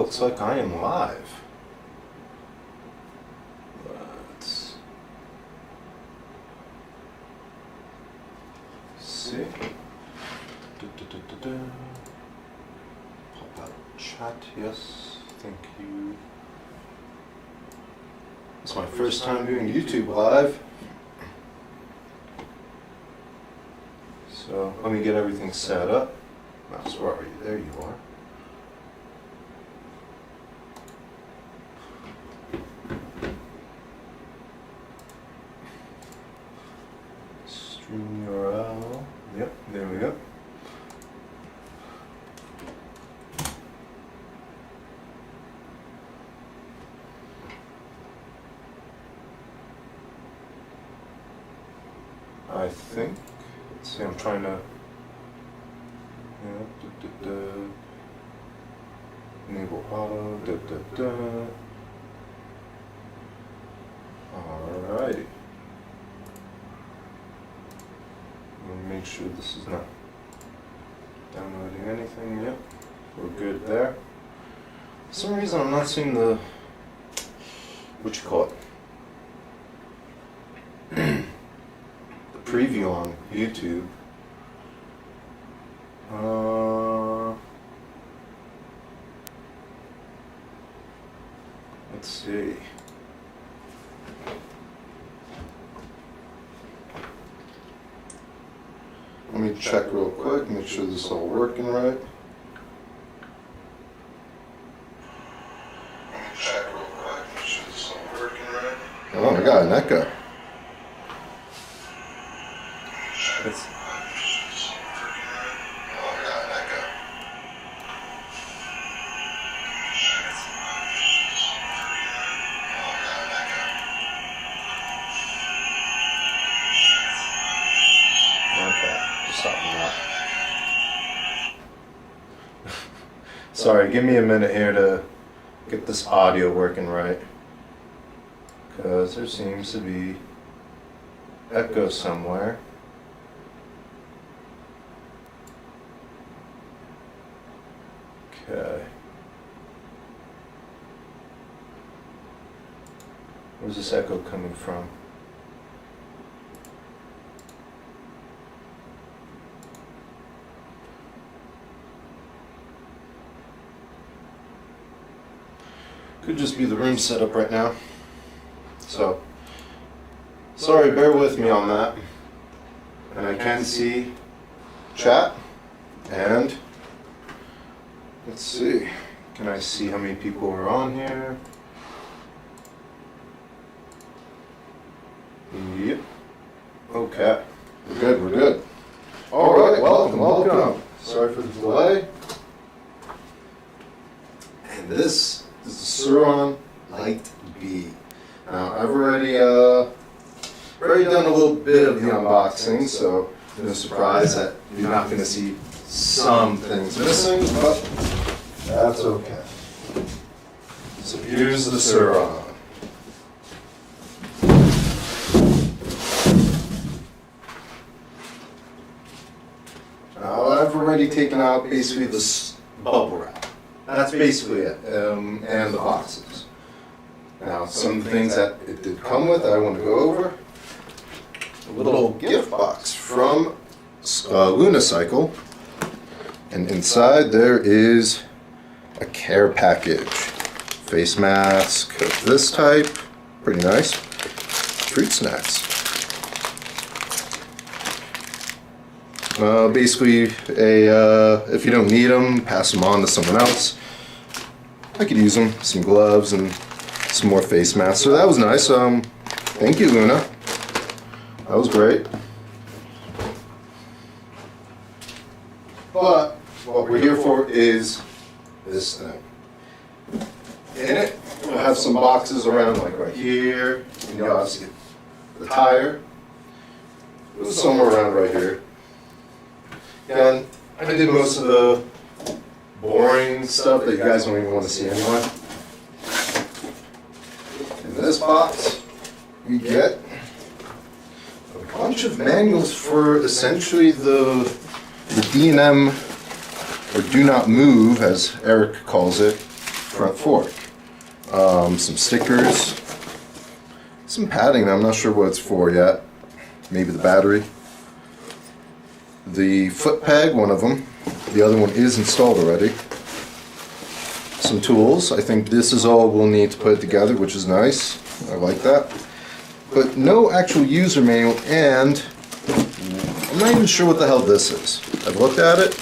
looks like I am live. Let's see. Pop out chat, yes, thank you. It's my first time doing YouTube live. So let me get everything set up. Mouse, where are you? There you are. Stream URL. Yep, there we go. I think. Let's see, I'm trying to. Enable auto. Alrighty. Make sure this is not downloading anything. Yep, we're good there. For some reason I'm not seeing the what you call it, the preview on YouTube. Let's see. Let me check real quick, make sure this is all working right. Oh, I got an echo. Sorry, give me a minute here to get this audio working right, because there seems to be echo somewhere. Okay. Where's this echo coming from? Could just be the room setup right now. So, sorry, bear with me on that. And I can see chat, and let's see. Can I see how many people are on here? Yep. Okay. We're good, we're good. Alright, welcome. Sorry for the delay. And this is the Suron Light B. Now I've already done a little bit of the unboxing, so no surprise that you're not going to see some things missing, but that's okay. So here's the Suron. Now I've already taken out basically this bubble wrap. That's basically it, and the boxes. Now, some things that it did come with I want to go over. A little gift box from Lunicycle, and inside there is a care package. Face mask of this type, pretty nice. Fruit snacks. Basically, if you don't need them, pass them on to someone else. I could use them. Some gloves and some more face masks. So that was nice. Thank you, Luna. That was great. But what we're here for is this thing. In it, we'll have some boxes around, like right here. And you'll obviously get the tire. It was somewhere around right here. And I did most of the boring stuff that you guys don't even want to see anyway. In this box, we get a bunch of manuals for essentially the D&M, or do not move, as Eric calls it, front fork. Some stickers, some padding. I'm not sure what it's for yet. Maybe the battery. The foot peg, one of them. The other one is installed already. Some tools. I think this is all we'll need to put it together, which is nice. I like that. But no actual user manual, and I'm not even sure what the hell this is. I've looked at it.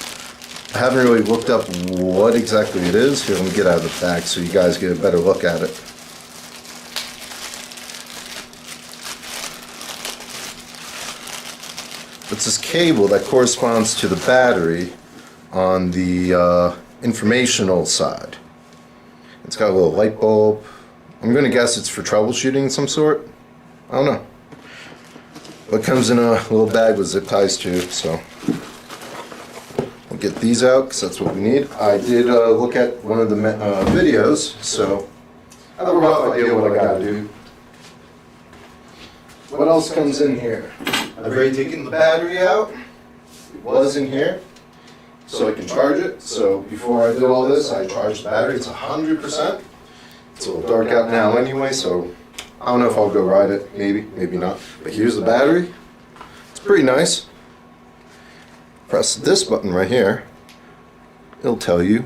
I haven't really looked up what exactly it is. Here, let me get out of the bag so you guys get a better look at it. It's this cable that corresponds to the battery on the informational side. It's got a little light bulb. I'm going to guess it's for troubleshooting of some sort. I don't know. But it comes in a little bag with zip ties too, so we'll get these out because that's what we need. I did look at one of the videos, so I have a rough idea what I got to do. What else comes in here? I've already taken the battery out. It was in here, so I can charge it. So before I did all this, I charged the battery. It's 100%. It's a little dark out now anyway, so I don't know if I'll go ride it. Maybe, maybe not. But here's the battery. It's pretty nice. Press this button right here. It'll tell you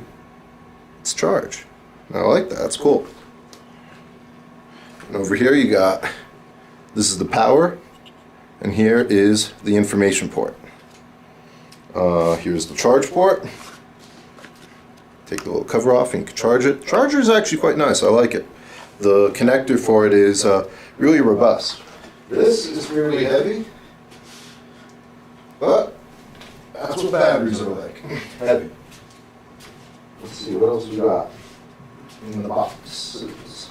it's charged. I like that. That's cool. And over here you got, this is the power. And here is the information port. Here's the charge port. Take the little cover off and you can charge it. Charger is actually quite nice. I like it. The connector for it is really robust. This is really heavy, but that's what batteries are like. Heavy. Let's see, what else we got in the boxes.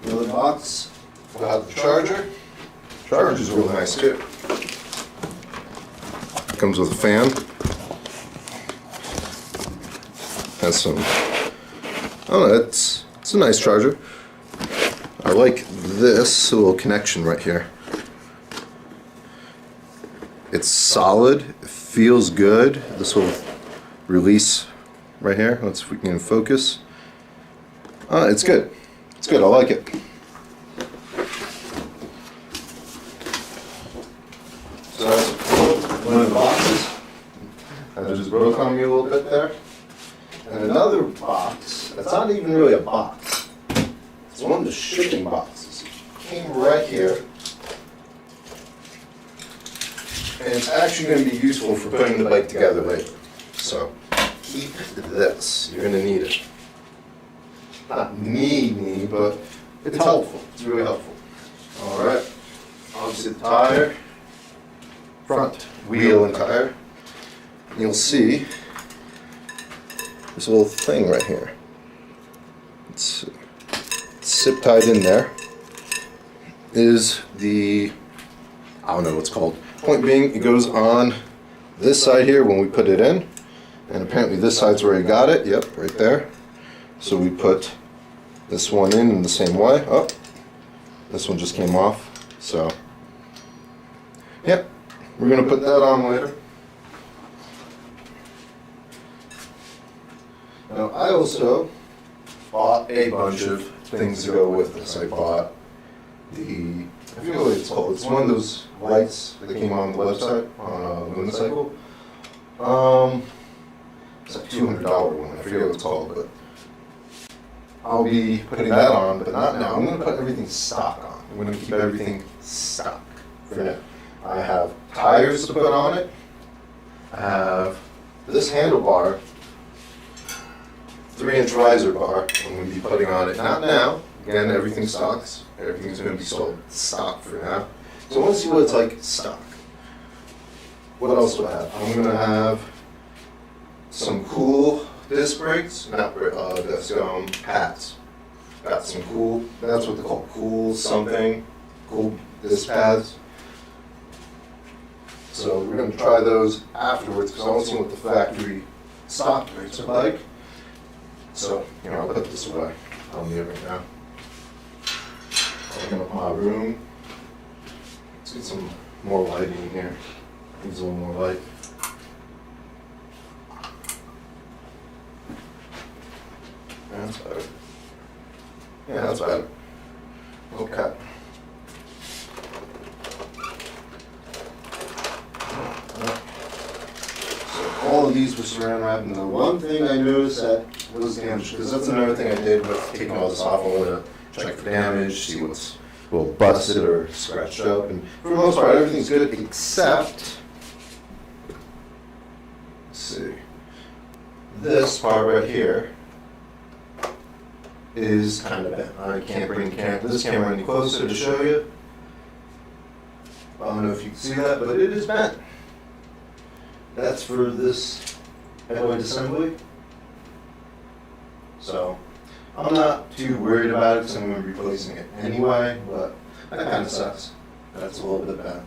In the box, we'll have the charger. Charger's real nice too. Comes with a fan. Has some, oh, it's a nice charger. I like this little connection right here. It's solid, it feels good. This little release right here, let's see if we can focus. It's good. It's good, I like it. So that's one of the boxes. I just broke on me a little bit there. And another box, that's not even really a box. It's one of the shipping boxes. It came right here. And it's actually going to be useful for putting the bike together later. So, keep this. You're going to need it. Not need, but it's helpful. It's really helpful. Alright. Obviously the tire. Front wheel and tire. And you'll see this little thing right here. It's zip tied in there. Is the, I don't know what it's called. Point being, it goes on this side here when we put it in, and apparently this side's where I got it. Yep, right there. So we put this one in the same way. Oh, this one just came off. So, yep, we're gonna put that on later. Now, I also bought a bunch of things to go with this. I bought the, I forget what it's called. It's one of those lights that came on the website on a unicycle. It's a $200 one. I forget what it's called, but I'll be putting that on, but not now. I'm going to put everything stock on. I'm going to keep everything stock for now. I have tires to put on it. I have this handlebar, 3-inch riser bar. I'm going to be putting on it. Not now. Again, everything's stocks. Everything's going to be sold stock for now. So I want to see what it's like stock. What else do I have? I'm going to have some cool disc brakes, not disc pads. Got some cool, that's what they call cool something, cool disc pads. So we're going to try those afterwards because I want to see what the factory stock brakes are like. So, you know, I'll put this away. I'll leave it right now. Open up my room. Let's get some more lighting in here. Needs a little more light. That's better. Yeah, that's better. Okay. So all of these were saran wrap, and the one thing I noticed that was damaged, because that's another thing I did with taking all this off. I wanted to check for damage, see what's a little busted or scratched up, and for the most part everything's good except, let's see, this part right here is kind of bent. I can't bring this camera any closer to show you. I don't know if you can see that, but it is bent. That's for this headlight assembly. So I'm not too worried about it because I'm going to be replacing it anyway, but that kind of sucks. That's a little bit bad.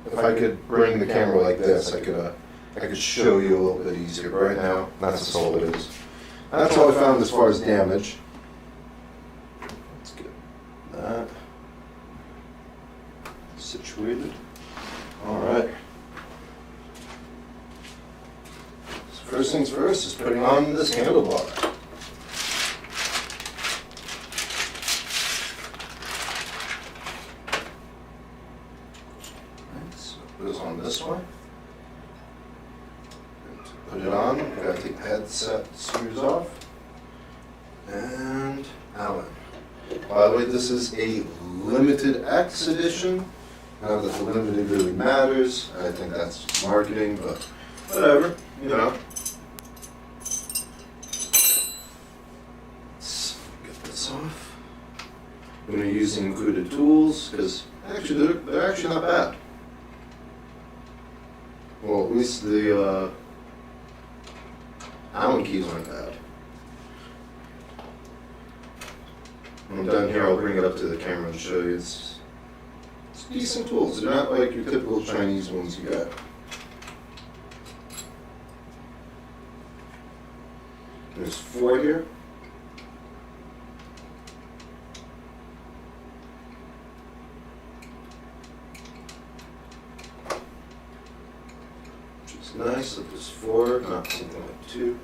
If I could bring the camera like this, I could show you a little bit easier. But right now, that's just all it is. That's all I found as far as damage. Let's get that situated. All right. So first things first is putting on this handlebar. Goes on this one. Put it on. Gotta take the headset screws off. And Allen. By the way, this is a limited X edition. Not that the limited really matters. I think that's just marketing, but whatever, you know. Let's get this off. I'm going to use the included tools because actually they're actually not bad. Well, at least the Allen keys aren't bad. When I'm done here, I'll bring it up to the camera and show you. It's decent tools. They're not like your typical Chinese ones you got. There's 4 here. It's nice that there's 4, not something like 2.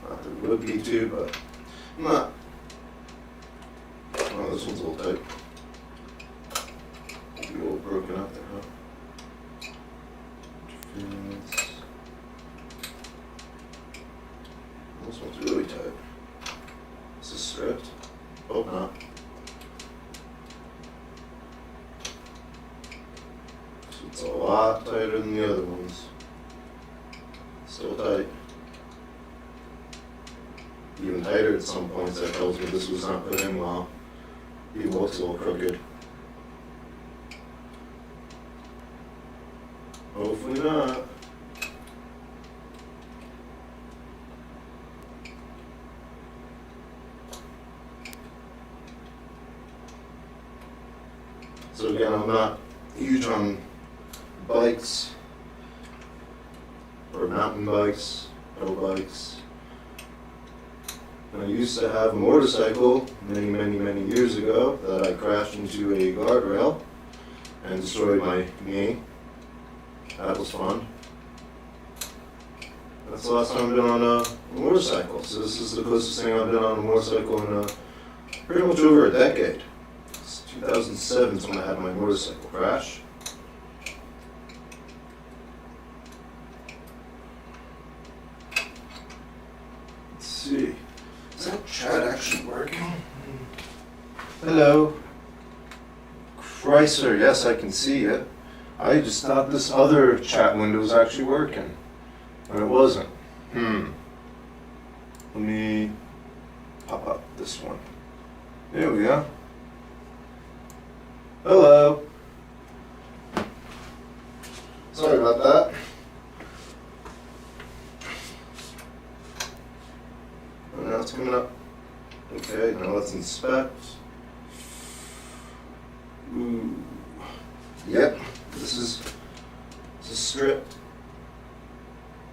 Not that it would be 2, but I'm not. Oh, this one's a little tight. Maybe a little broken up there, huh? This one's really tight. Is this stripped? Hope not. It's a lot tighter than the other ones. Still tight. Even tighter at some points. That tells me this was not put in well. It looks a little crooked. Hopefully not. So again, I'm not huge on bikes or mountain bikes, pedal bikes. And I used to have a motorcycle many years ago that I crashed into a guardrail and destroyed my knee. That was fun. That's the last time I've been on a motorcycle. So this is the closest thing I've been on a motorcycle in pretty much over a decade. It's 2007 is when I had my motorcycle crash. Let's see. Is that chat actually working? Hello. Chrysler, yes, I can see it. I just thought this other chat window was actually working. And it wasn't. Let me pop up this one. There we go. Hello. Sorry about that. And now it's coming up. Okay, now let's inspect. Ooh. Yep, this is stripped.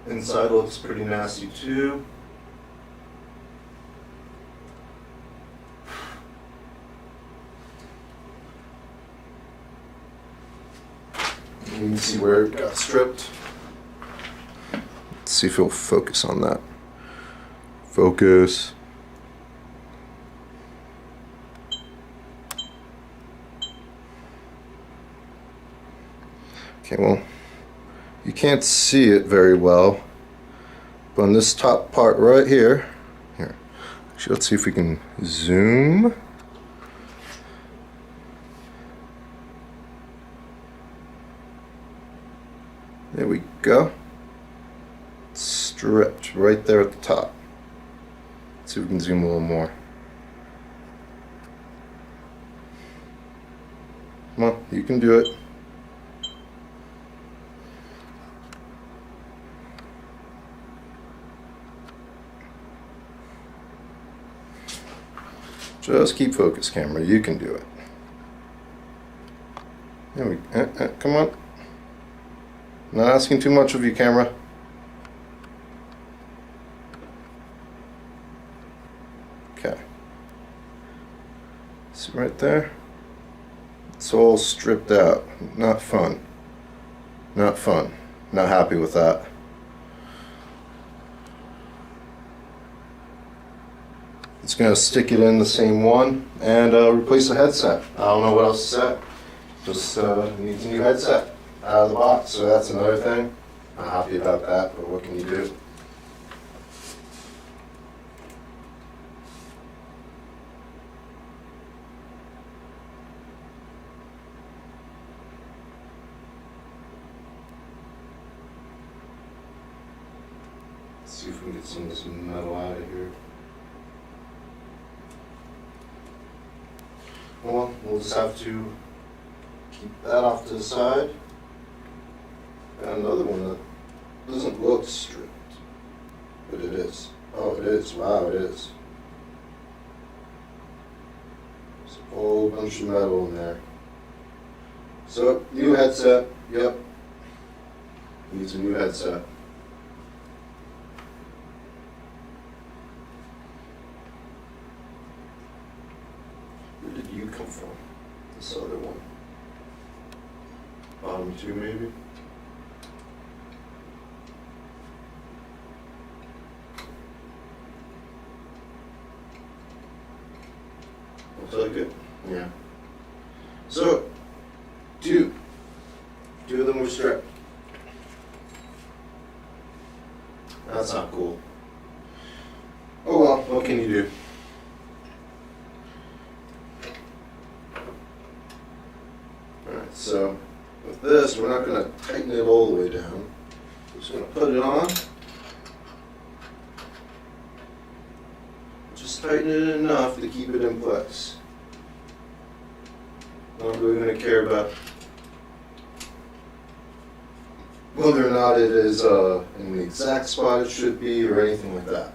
Inside looks pretty nasty too. You can see where it got stripped. Let's see if it'll focus on that. Focus. Okay, well, you can't see it very well, but on this top part right here, actually, let's see if we can zoom. There we go. Stripped right there at the top. Let's see if we can zoom a little more. Come on, you can do it. Just keep focus, camera. You can do it. There we come on. Not asking too much of you, camera. Okay. See right there? It's all stripped out. Not fun. Not fun. Not happy with that. It's going to stick it in the same one and replace the headset. I don't know what else to say. Just needs a new headset out of the box, so that's another thing. Not happy about that, but what can you do? Let's see if we can get some of this metal out of here. Well, we'll just have to keep that off to the side. Got another one that doesn't look stripped, but it is. Oh, it is. Wow, it is. There's a whole bunch of metal in there. So, new headset. Yep. Needs a new headset. Where did you come from? This other one. Bottom two, maybe? Looks like it. Yeah. So, two of them were stripped. That's not cool. Oh well, what can you do? Alright, so with this, we're not going to tighten it all the way down. We're just going to put it on. Just tighten it enough to keep it in place. Not really going to care about whether or not it is in the exact spot it should be or anything like that.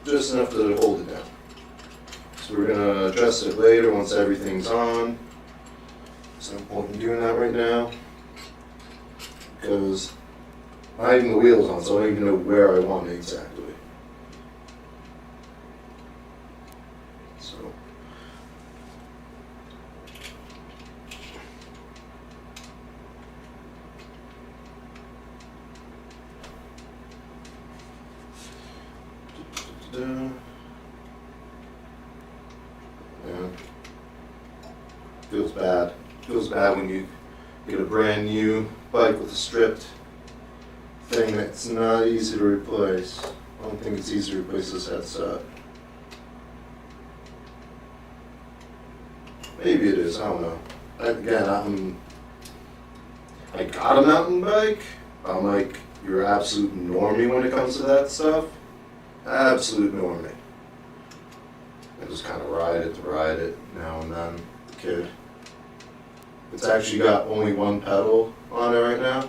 Just enough to hold it down. So we're going to adjust it later once everything's on. There's no point in doing that right now because not even the wheel's on, so I don't even know where I want it exactly. So yeah. Feels bad. Feels bad when you get a brand new bike with a stripped thing that's not easy to replace. I don't think it's easy to replace this headset. Maybe it is, I don't know. Again, I got a mountain bike. I'm like your absolute normie when it comes to that stuff. Absolute normie. I just kind of ride it now and then. Kid. It's actually got only one pedal on it right now.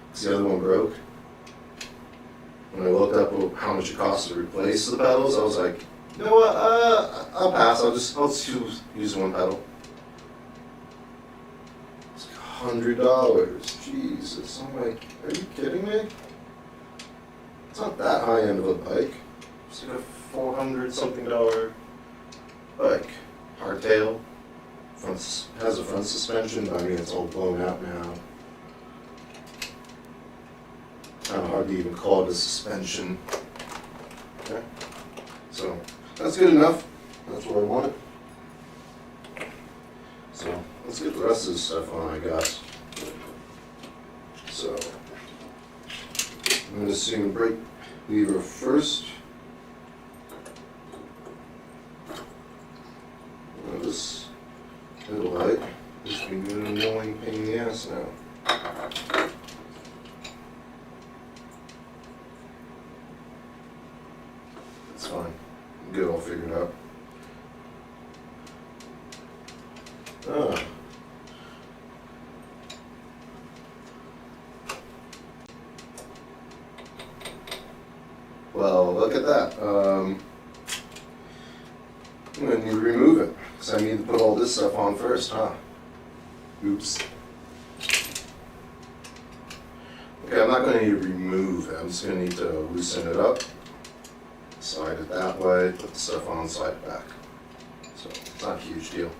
Because the other one broke. When I looked up how much it costs to replace the pedals, I was like, you know what? I'll pass. I'll just use one pedal. It's $100. Jesus. I'm like, are you kidding me? It's not that high end of a bike. It's like a $400-something bike. Hardtail. Has a front suspension, but I mean it's all blown out now. Kind of hard to even call it a suspension. Okay, so that's good enough. That's where I want it. So let's get the rest of this stuff on, I guess. So I'm going to assume brake lever first. Now this little light is being an annoying pain in the ass now. It's fine. Get it all figured out. Ah. Well, look at that. I'm going to need to remove it, because I need to put all this stuff on first, huh? Oops. Okay, I'm not going to need to remove it. I'm just going to need to loosen it up. Slide it that way, put the stuff on, slide it back. So, it's not a huge deal.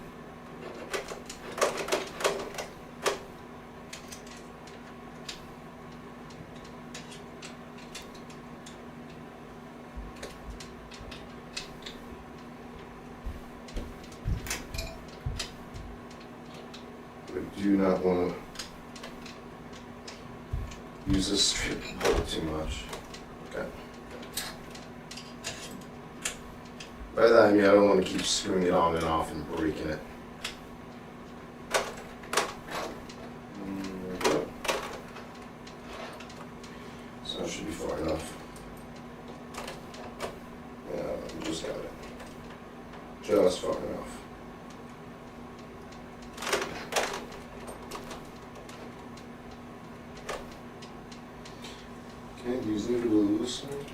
I do not want to use this strip bolt too much. Okay. By that I mean I don't want to keep screwing it on and off and breaking it. There we go. So that should be far enough. Yeah, we just got it. Just far enough. Okay, these need to be loosened.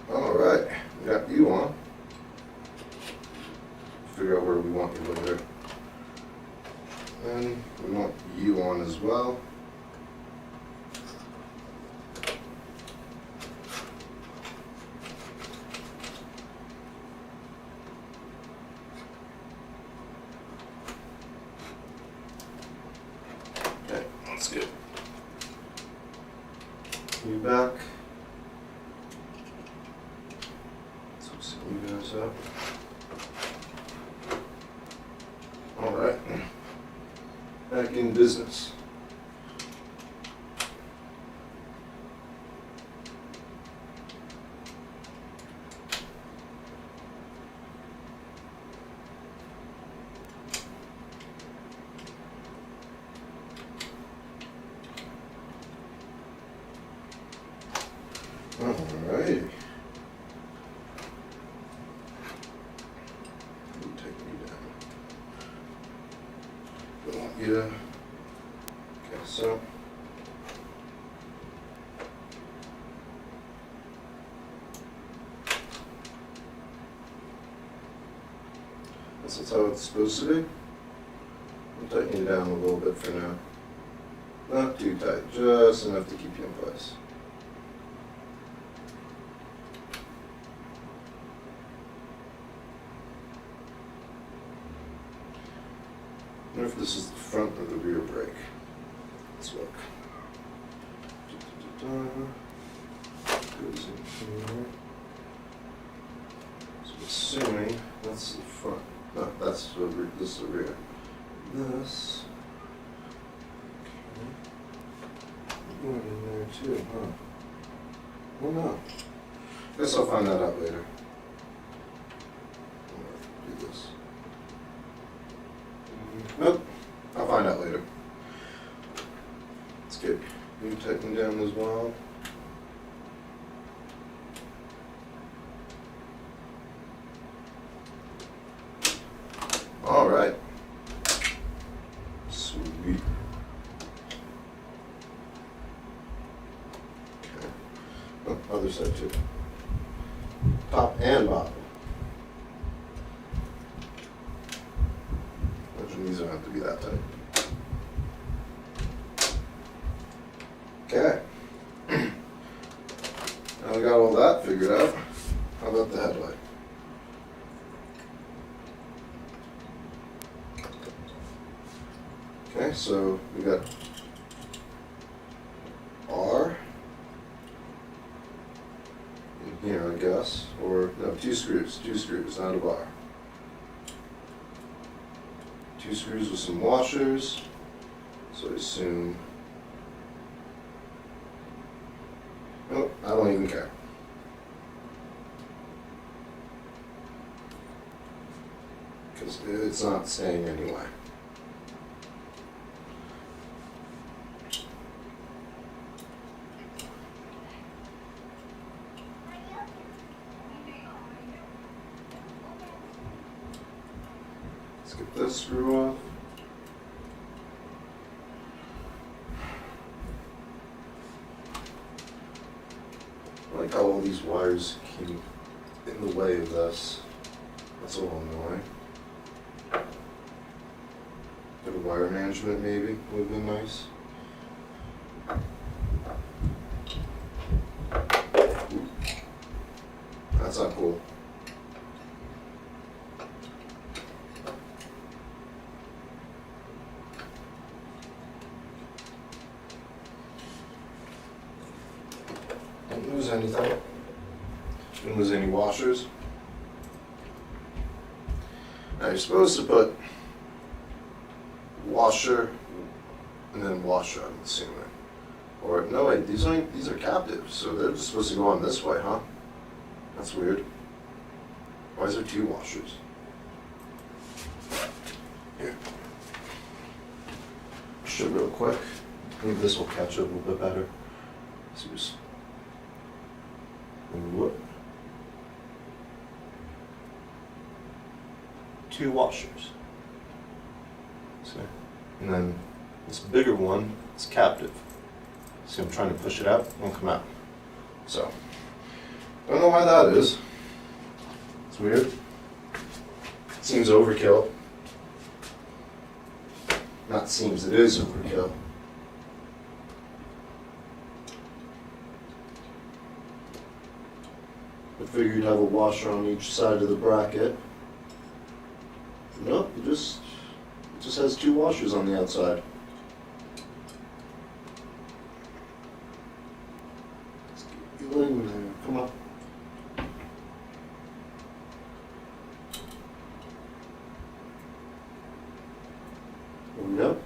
Alright, we got you on. Figure out where we want you later. And we want you on as well. Okay, that's good. You back. So you guys up. Alright. Back in business. Alrighty. Take me down. Don't want you to. Okay, so. That's how it's supposed to be. I'm tightening it down a little bit for now. Not too tight, just enough to keep you in place. I wonder if this is the front or the rear brake. Let's look. Goes in here. So assuming that's the front. No, that's the rear. This is the rear. This. Okay. Going in there too, huh? Oh no. Guess I'll find that out later. Do this. Nope, I'll find out later. Let's get you tightening down as well. All right. Sweet. Okay. Oh, other side too. Top and bottom. These don't have to be that tight. Okay. Now we got all that figured out. How about the headlight? Okay, so we got R in here, I guess, or no, two screws, not a bar. Two screws with some washers, so I assume, oh, I don't even care. Because it's not staying anyway. Let's get this screw off. I like how all these wires came in the way of this. That's a little annoying. Bit of wire management maybe would have been nice. Ooh. That's not cool. Didn't lose anything. Didn't lose any washers. Now you're supposed to put washer and then washer, I'm assuming. Or no wait, these are captive, so they're just supposed to go on this way, huh? That's weird. Why is there two washers? Here. Show real quick. Maybe this will catch it a little bit better. See this. What? Two washers. See? And then this bigger one is captive. See, I'm trying to push it out, it won't come out. So, don't know why that is. It's weird. Seems overkill. Not seems, it is overkill. I figured you'd have a washer on each side of the bracket. Nope, it just has two washers on the outside. Let's get you in there. Come on. There we go.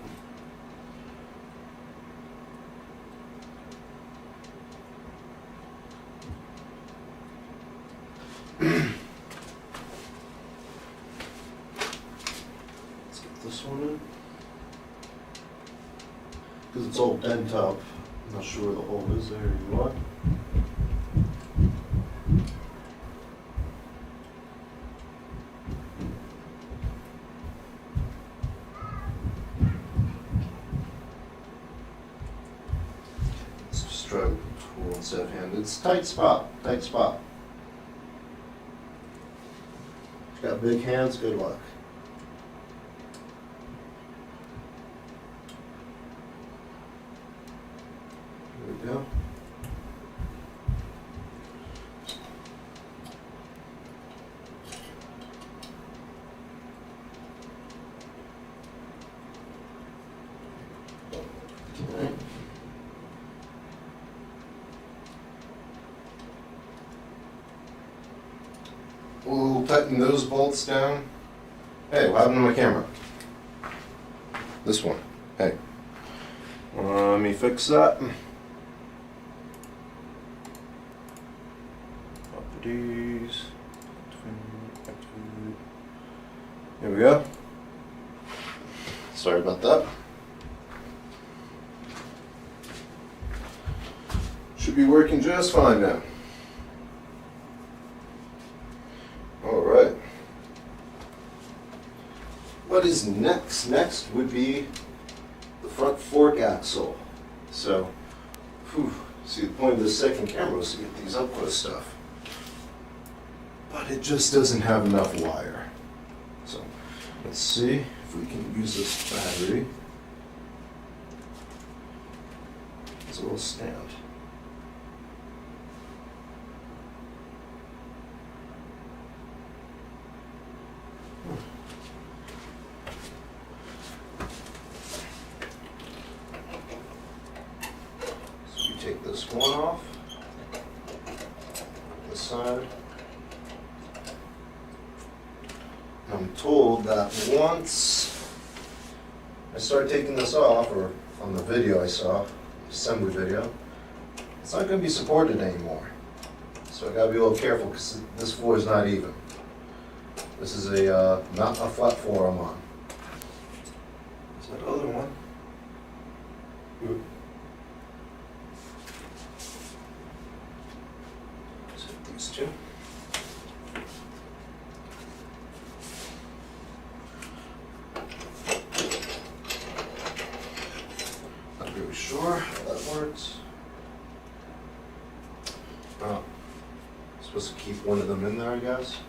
This one in, because it's all bent up. I'm not sure where the hole is. There you are. Let's just try with the tool instead of hand. It's a tight spot. Tight spot. If you got big hands, good luck. There we go. Okay. We'll tighten those bolts down. Hey, what happened to my camera? This one. Hey. Let me fix that. Properties. Here we go. Sorry about that. Should be working just fine now. Alright. What is next? Next would be the front fork axle. So, see, the point of the second camera was to get these up close stuff. But it just doesn't have enough wire. So, let's see if we can use this battery as a little stand. one off. This side. I'm told that once I start taking this off, or on the video I saw, assembly video, it's not going to be supported anymore. So I got to be a little careful because this floor is not even. This is a not a flat floor I'm on. There's that other one. Ooh. Let's hit these two. Not really sure how that works. Oh, supposed to keep one of them in there, I guess.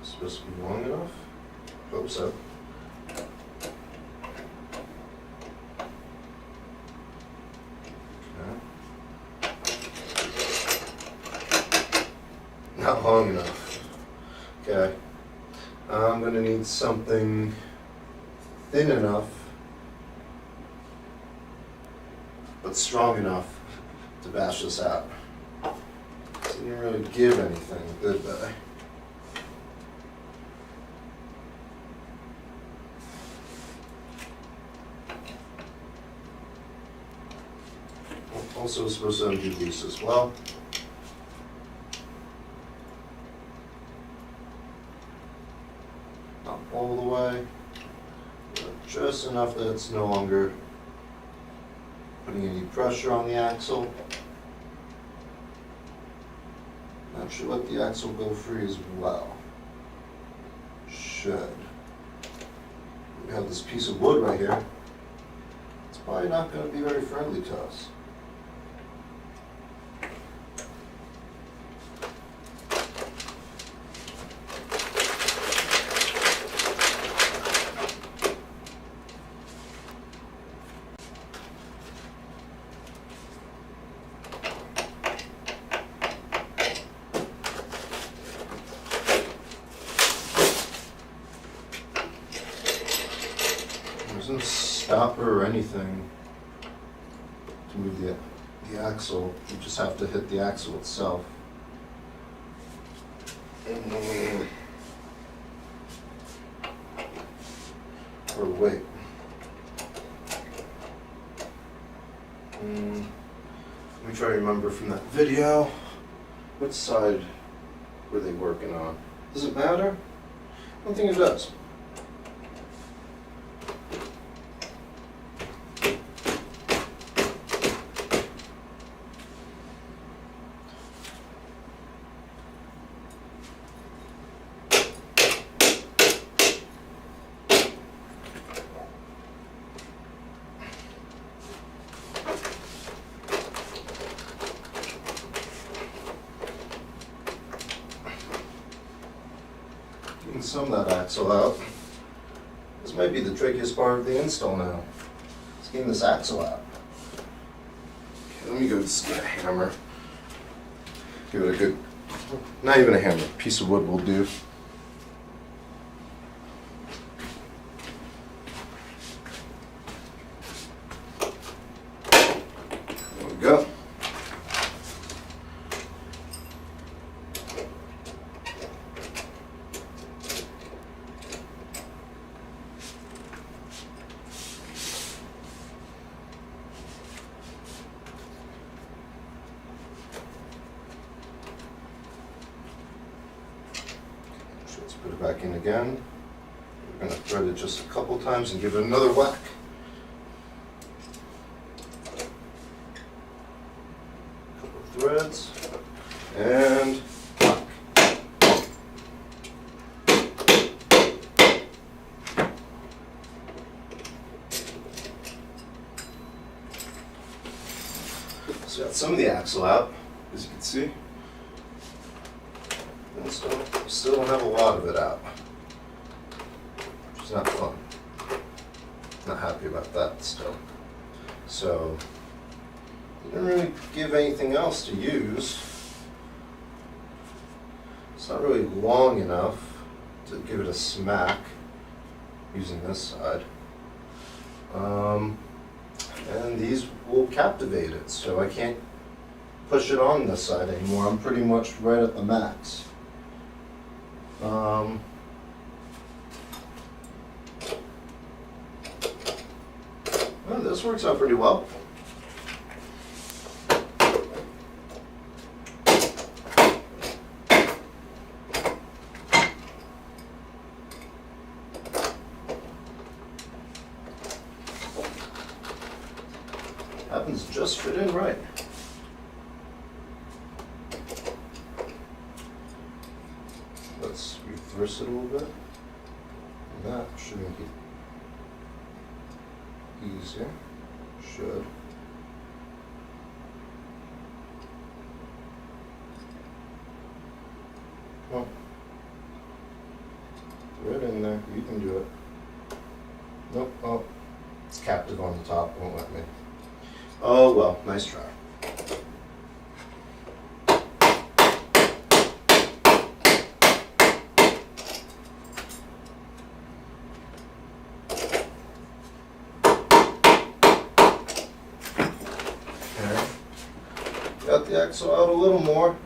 Supposed to be long enough? Hope so. Okay. Not long enough. Okay. I'm going to need something thin enough, but strong enough to bash this out. Didn't really give anything, did they? Also supposed to undo these as well. Not all the way, but just enough that it's no longer putting any pressure on the axle. That should let the axle go free as well. Should. We have this piece of wood right here. It's probably not going to be very friendly to us. There's no stopper or anything to move the axle. You just have to hit the axle itself. Or wait. Let me try to remember from that video. Which side were they working on? Does it matter? I don't think it does. Getting some of that axle out. This might be the trickiest part of the install now. It's getting this axle out. Okay, let me go just get a hammer. Give it a good, not even a hammer, a piece of wood will do. There we go. Let's put it back in again. We're going to thread it just a couple times and give it another whack. Couple of threads and whack. So got some of the axle out, as you can see. And still don't have a lot of it out, which is not fun. Not happy about that still. So, didn't really give anything else to use. It's not really long enough. to give it a smack using this side. And these will captivate it, so I can't push it on this side anymore. I'm pretty much right at the max. Well, this works out pretty well. Happens to just fit in right. Let's reverse it a little bit. And that should make it easier. Should. Come on. Right in there. You can do it. Nope. Oh, it's captive on the top. Won't let me. Oh well, nice try. Got the axle out a little more.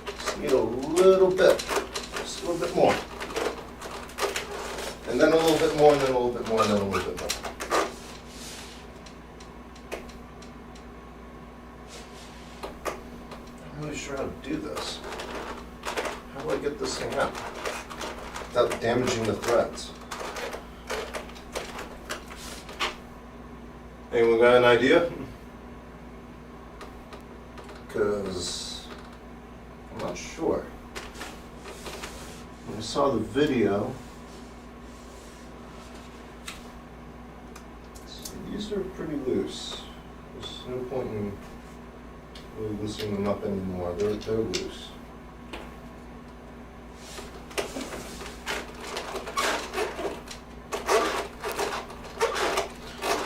Just need a little bit. Just a little bit more. And then a little bit more, and then a little bit more, and then a little bit more. I'm not really sure how to do this. How do I get this thing out without damaging the threads? Anyone got an idea? Because I'm not sure. When I saw the video, these are pretty loose. There's no point in really loosening them up anymore. They're loose.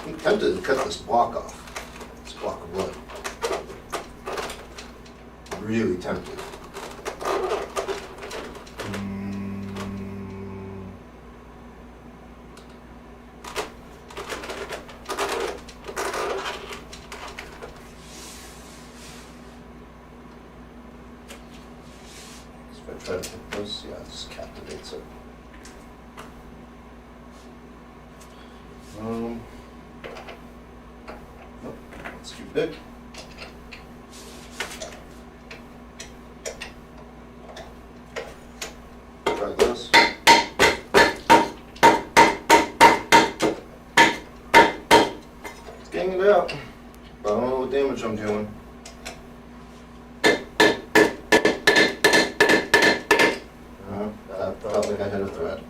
I'm tempted to cut this block off. This block of wood. Really tempted. If I try to put this, yeah, this captivates it. Nope, that's too big. Try this. It's getting it out, but I don't know what damage I'm doing. That felt like I hit a thread.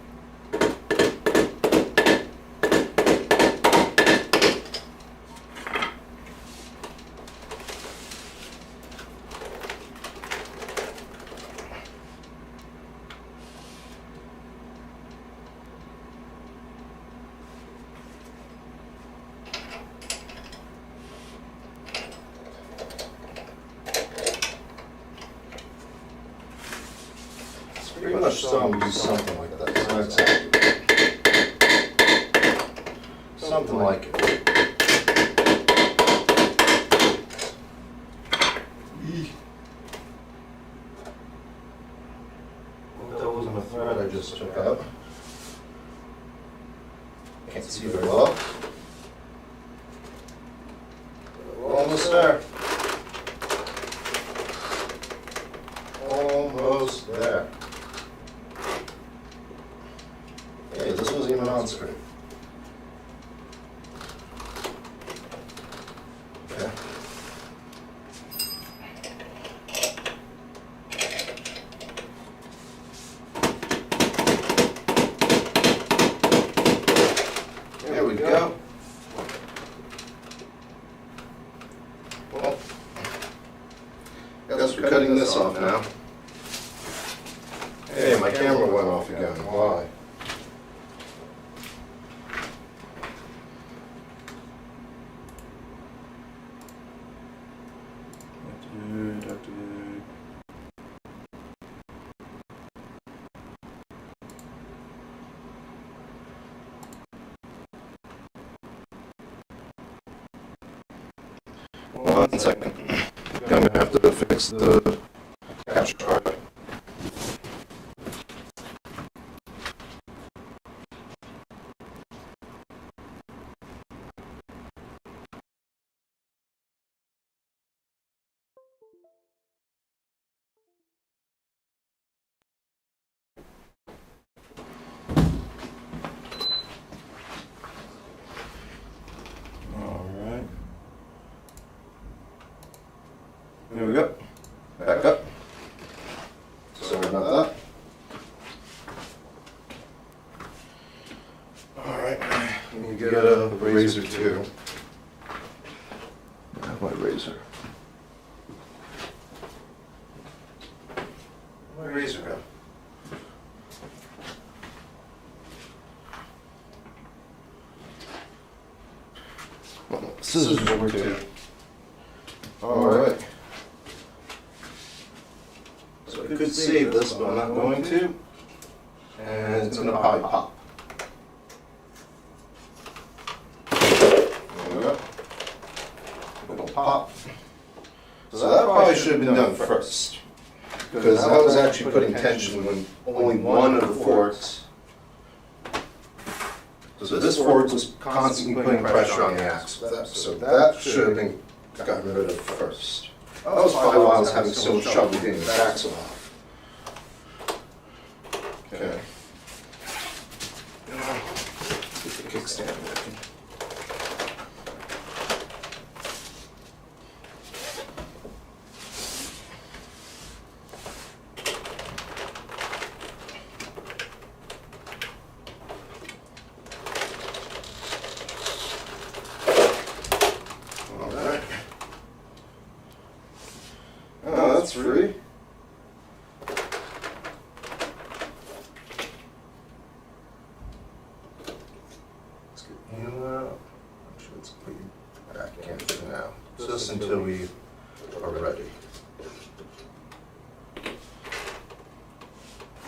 Pretty much so, do something like that. Not exactly. Something like it. Well, that wasn't a thread I just took out. Can't see very well. We're almost there. Almost there. Hey, this wasn't even on screen. Okay. There we go. Well, I guess we're cutting this off now. Hey, my camera went off again. Why? 1 second. I'm gonna have to fix the capture card. Alright. There we go. Back up. Sorry about that. Alright, let me get a razor too. I have my razor. Where'd my razor go? Well, scissors work too. Alright. So I could save this, but I'm not going to. And it's going to probably pop. There we go. It'll pop. So that probably should have been done first. Because that was actually putting tension when only one of the forks. So this fork was constantly putting pressure on the axle. So that should have been gotten rid of first. That was probably why I was having so much trouble getting this axle off. Okay. Get the kickstand working. That's free. Let's get you out. I'm sure it's pretty back in for now. Just until we are ready.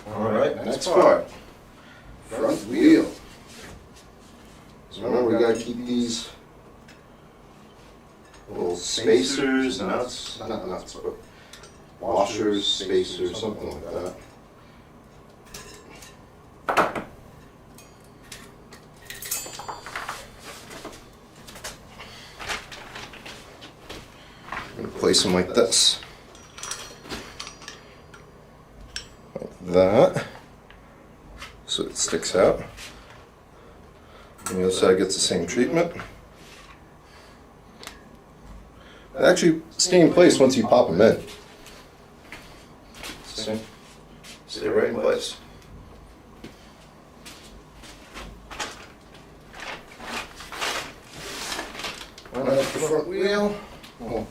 Alright, next part. Front wheel. So remember, we gotta keep these little spacers, nuts, not nuts, but washers, spacers, something like that. I'm going to place them like this. Like that. So it sticks out. And the other side gets the same treatment. They actually stay in place once you pop them in. Stay right in place. Line up the front wheel. Oh,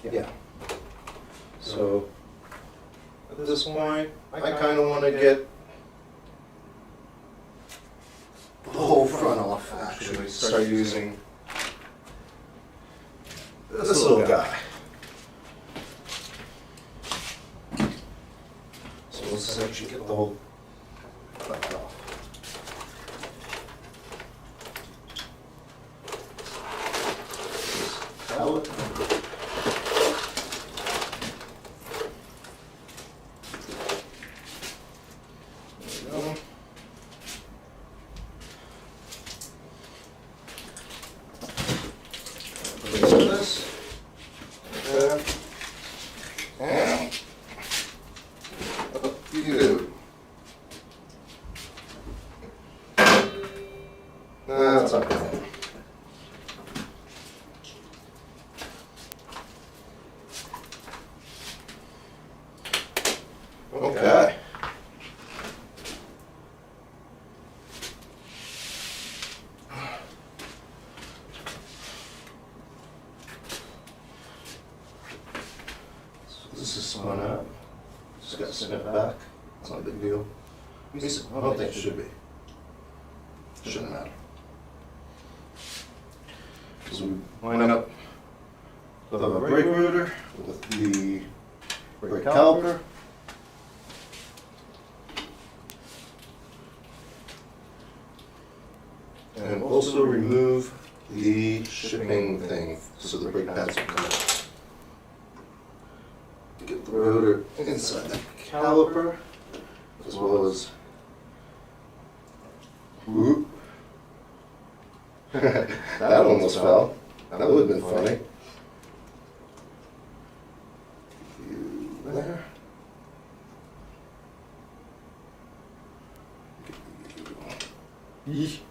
yeah. So at this point, I kind of want to get the whole front off. Actually, start using this little guy. Let's actually get the whole back off. Pallet. There we go. Place this. There. And you. That's okay. Okay. So this is spun out. Just got to snip it back. It's not a big deal. I don't think it should be. Shouldn't matter. So we line up the brake rotor with the brake caliper. And also remove the shipping thing so the brake pads will come out. Get the rotor inside the caliper, as well as. Whoop. That almost fell. That would have been funny. There. Yee.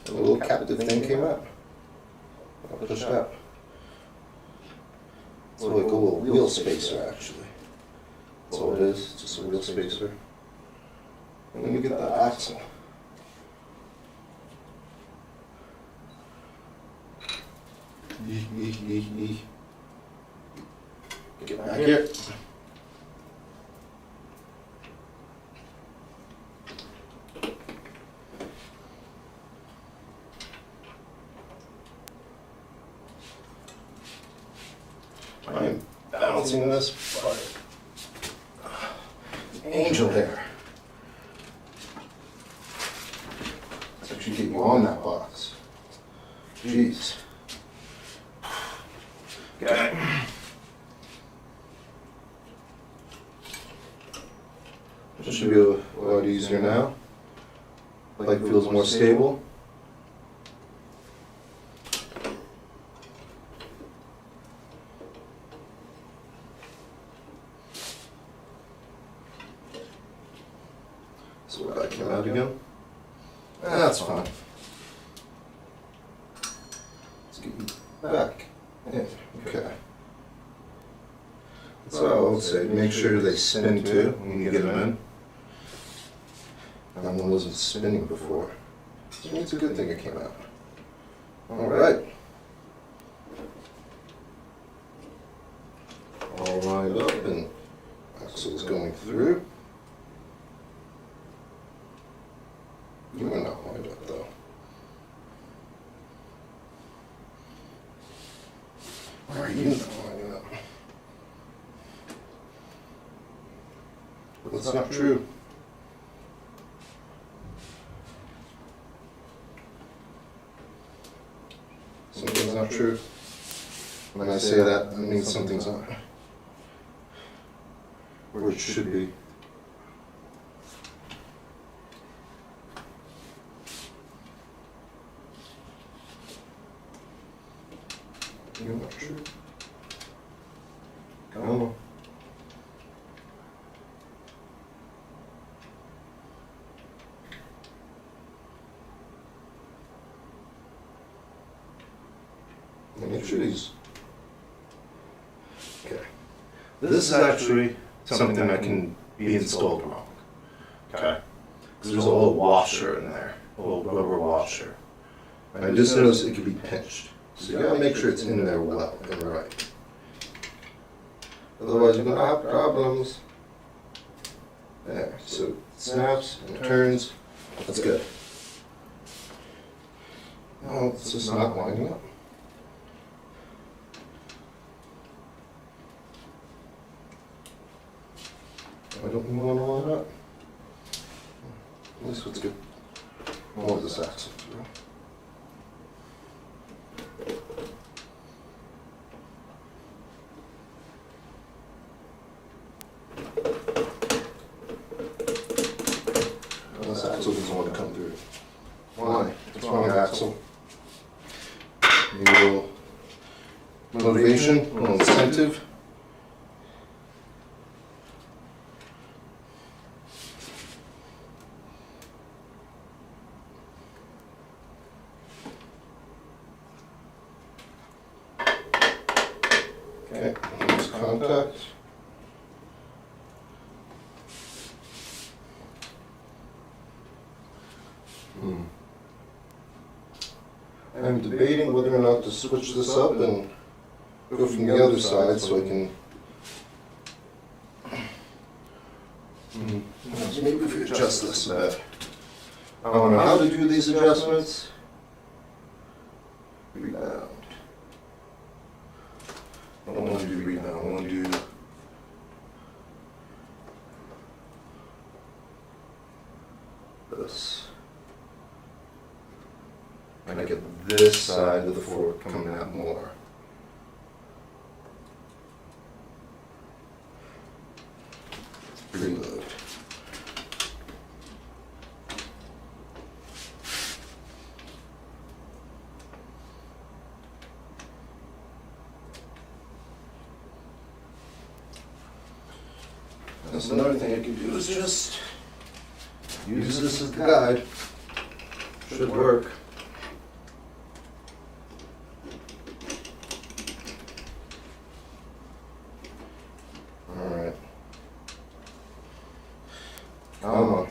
A little captive thing came out. I'll push it out. It's like a little wheel spacer, actually. That's all it is. It's just a wheel spacer. And then we get that axle. Get back here. I am balancing this by angel hair. Let's actually get you on that box. Jeez. Okay. This should be a lot easier now. Bike feels more stable. So that came out again. That's fine. Let's get you back. Yeah, okay. So I would say make sure they spin too when you get them in. That one wasn't spinning before. So it's a good thing it came out. Alright. All lined up and axle's going through. You are not lined up though. Why are you not lining up? That's not true. Something's not true. When I say that, that means something's not where it should be. You're not true. Come on. Make sure these. Okay. This is actually something that can be installed wrong. Okay. Because there's a little washer in there, a little rubber washer. I just noticed it could be pinched. So you gotta make sure it's in there well and right. Otherwise you're gonna have problems. There, so it snaps and it turns. That's good. No, it's just not lining up. I don't want to line up. At least let's get more of this axle through. This axle doesn't want to come through. Why? What's wrong, axle? Maybe a little motivation, a little incentive. Okay, here's contact. I'm debating whether or not to switch this up and go from the other side so I can. Maybe if we adjust this a bit. I don't know how to do these adjustments. Rebound. I don't want to do rebound, I want to do this. I trying to get this side of the fork coming out more. Preload. That's another thing I can do is just use this as the guide. Should work. Alright. Come on.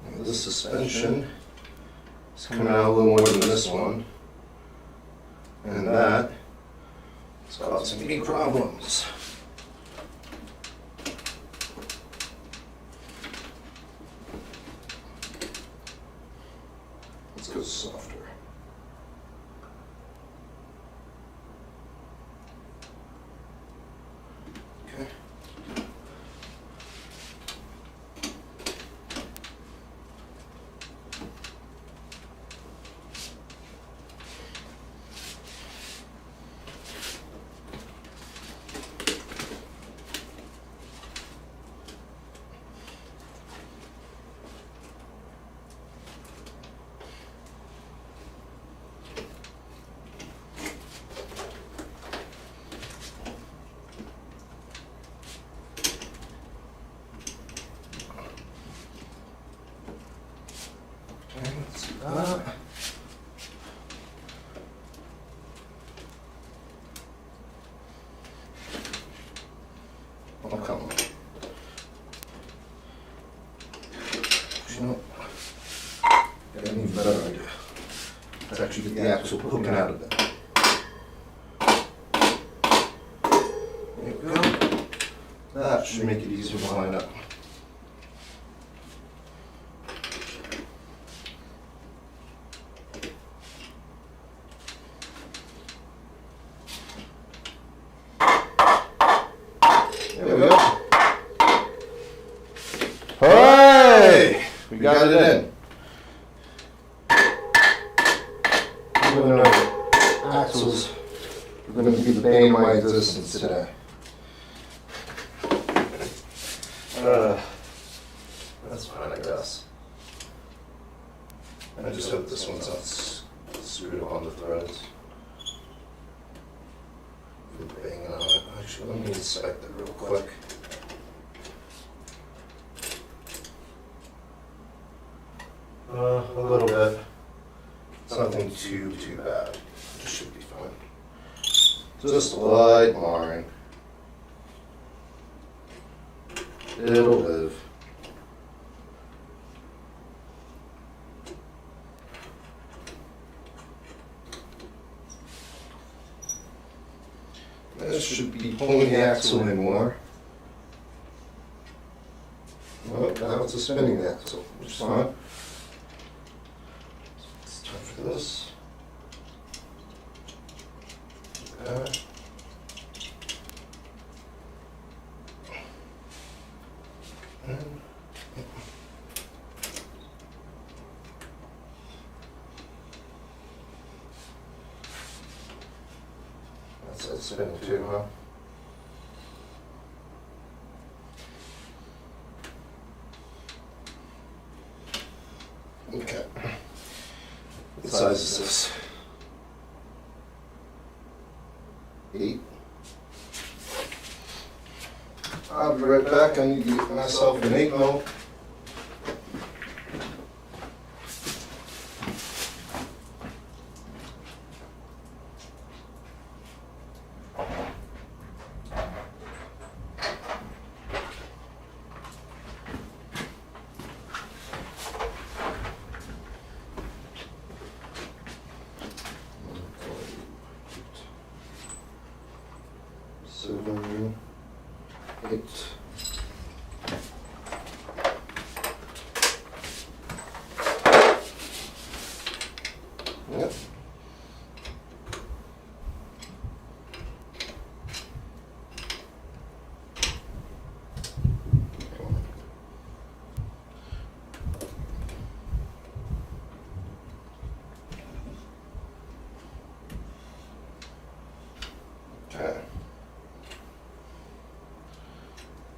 Now this suspension is coming out a little more than this one. And that is causing me problems. Let's go softer. Okay. Oh, come on. You know, got an even better idea. Let's actually get the axle poking out of it. There we go. That should make it easier to line up. There we go. Hooray! We got it in. Even though axles are going to be the bane of my existence today. That's fine, I guess. I just hope this one's not screwed up on the threads. Banging on it. Actually, let me inspect it real quick. A little bit. It's nothing too bad. It just should be fine. Just a light marring. It'll live. This should be pulling the axle in more. Well, now it's a spinning axle, which is fine. It's time for this. Okay. And that's spinning too, huh? Okay. What size is this? 8. I'll be right back. I need to get myself an 8 mil. Seven, 8. Yep.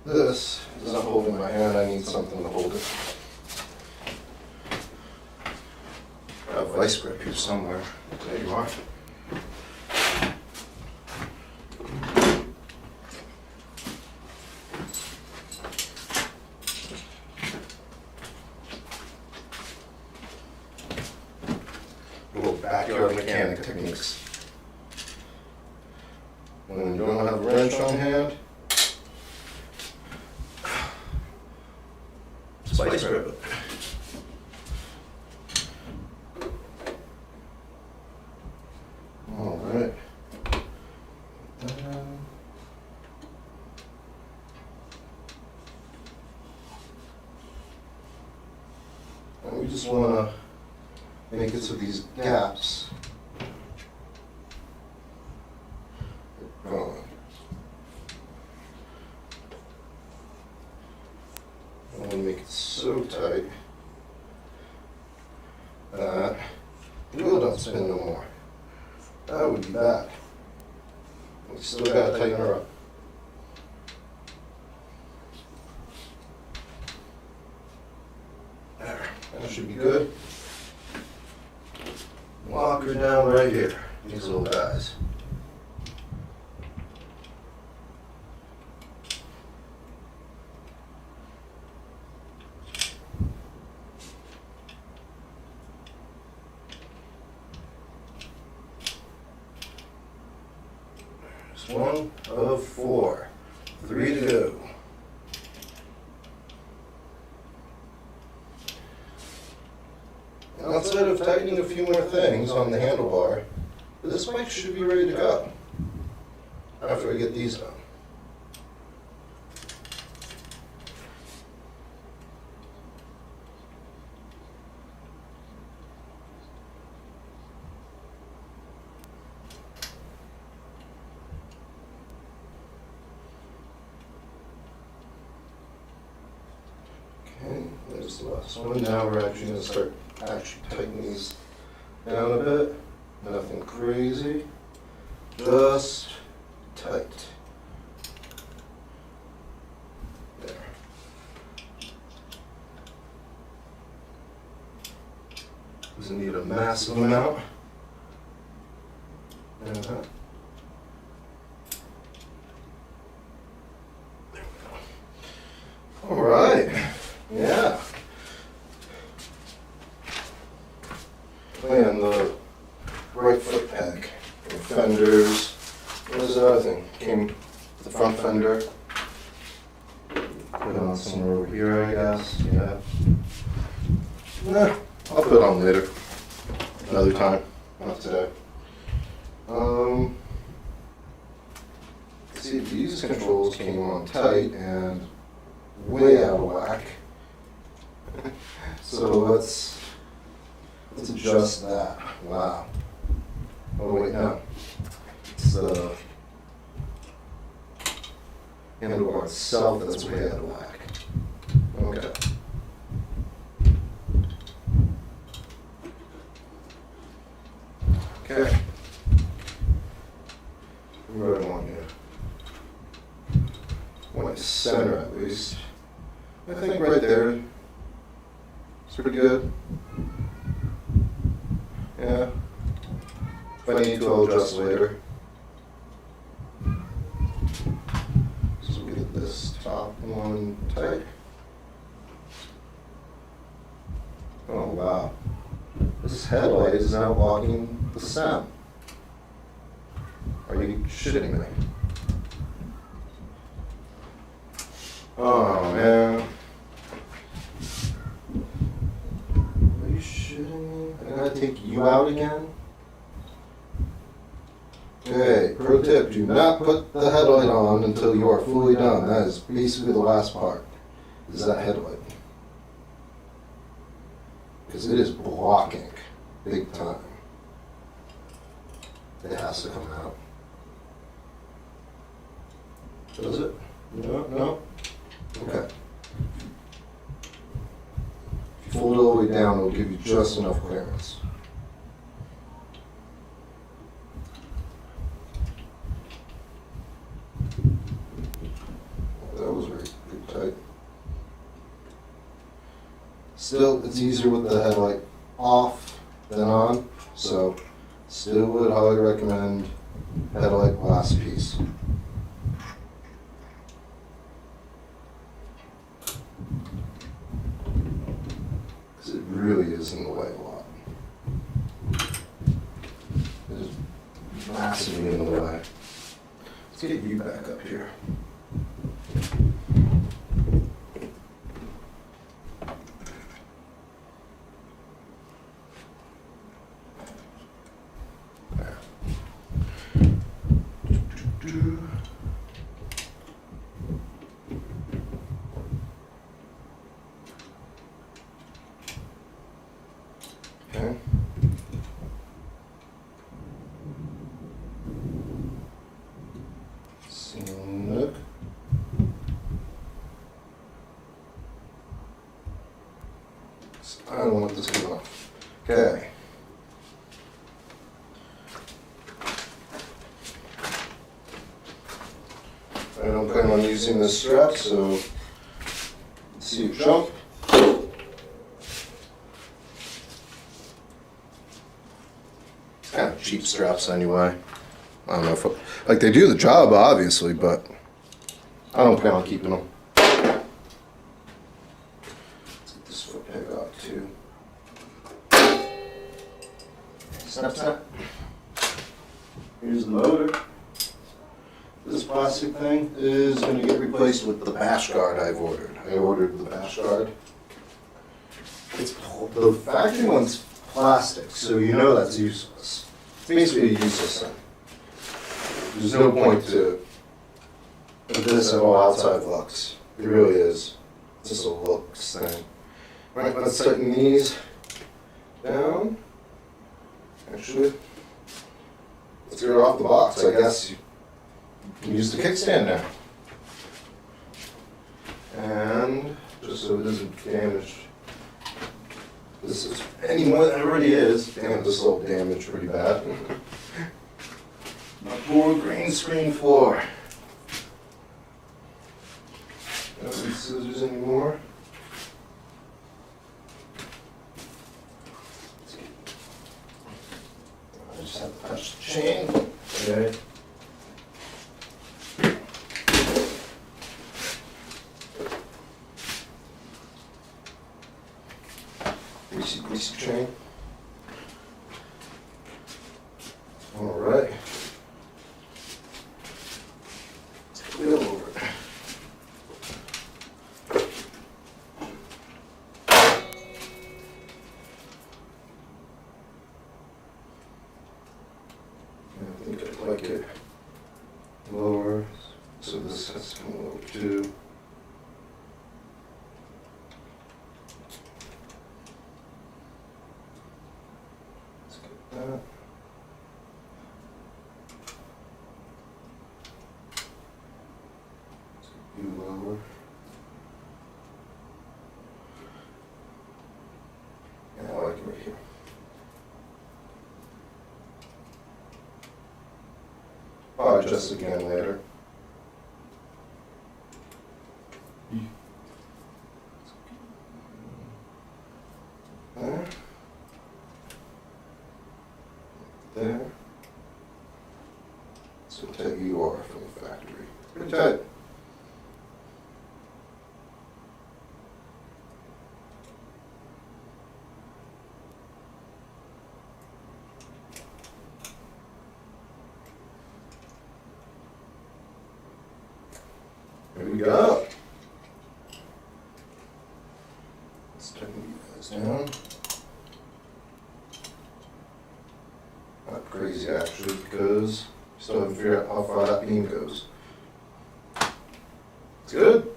this is not holding my hand, I need something to hold it. I have a vice grip here somewhere. There you are. Little backyard mechanic techniques. When you don't have a wrench on hand, vice grip it. All right. And we just want to make it so these gaps are going. I want to make it so tight that the wheel don't spin no more. That would be bad. We still gotta tighten her up. There, that should be good. Lock her down right here, these little guys. One of 4. 3 to go. And outside of tightening a few more things on the handlebar, this bike should be ready to go after I get these done. Okay, there's the last one. Now we're actually going to start tightening these down a bit. Nothing crazy, just tight. There. Doesn't need a massive amount. Uh-huh. There we go. All right. Yeah. And the right foot peg, the fenders. What was the other thing? Came with the front fender. Put it on somewhere over here, I guess. Yeah. Nah, I'll put it on later. Another time. Not today. See, these controls came on tight and way out of whack. So let's adjust that. Wow. Oh wait, no. It's the handlebar itself that's way out of whack. Okay. Okay. Where do I want you? I want to center at least. I think right there. It's pretty good. Yeah. If I need to, I'll adjust later. So we'll get this top one tight. Oh wow. This headlight is now blocking the sound. Are you shitting me? Oh man. Are you shitting me? I gotta take you out again? Okay, pro tip, do not put the headlight on until you are fully done. That is basically the last part, is that headlight. Because it is blocking big time. It has to come out. Does it? No? No? Okay. If you fold it all the way down, it'll give you just enough clearance. That was right. Still, it's easier with the headlight off than on, so still would highly recommend headlight last piece. Because it really is in the way a lot. It is massively in the way. Let's get you back up here. Okay. Look. I don't want this to go off. Okay. I don't plan on using this strap, so let's see it jump. It's kind of cheap straps anyway. I don't know if like they do the job obviously, but I don't plan on keeping them. Let's get this foot peg off too. Snap, snap. Here's the motor. This plastic thing is going to get replaced with the bash guard I've ordered. I ordered the bash guard. It's the factory one's plastic, so you know that's useless. It's basically a useless thing. There's no point to this at all outside looks. It really is. It's just a looks thing. Right, let's tighten these down. Actually, let's get her off the box. I guess you can use the kickstand now. And just so it doesn't damage this is any more than it already is. Damn, this will damage pretty bad. My poor green screen floor. Don't need scissors anymore. I just have to touch the chain. Okay. Greasy chain. All right. Let's wheel over it. I think I'd like it lower, so this has to come over too. Let's get that. You lower. And I like it right here. I'll adjust again later. There. There. So tight you are from the factory. Pretty tight. There we go. Let's tighten you guys down. Not crazy actually, because we still haven't figured out how far that beam goes. It's good.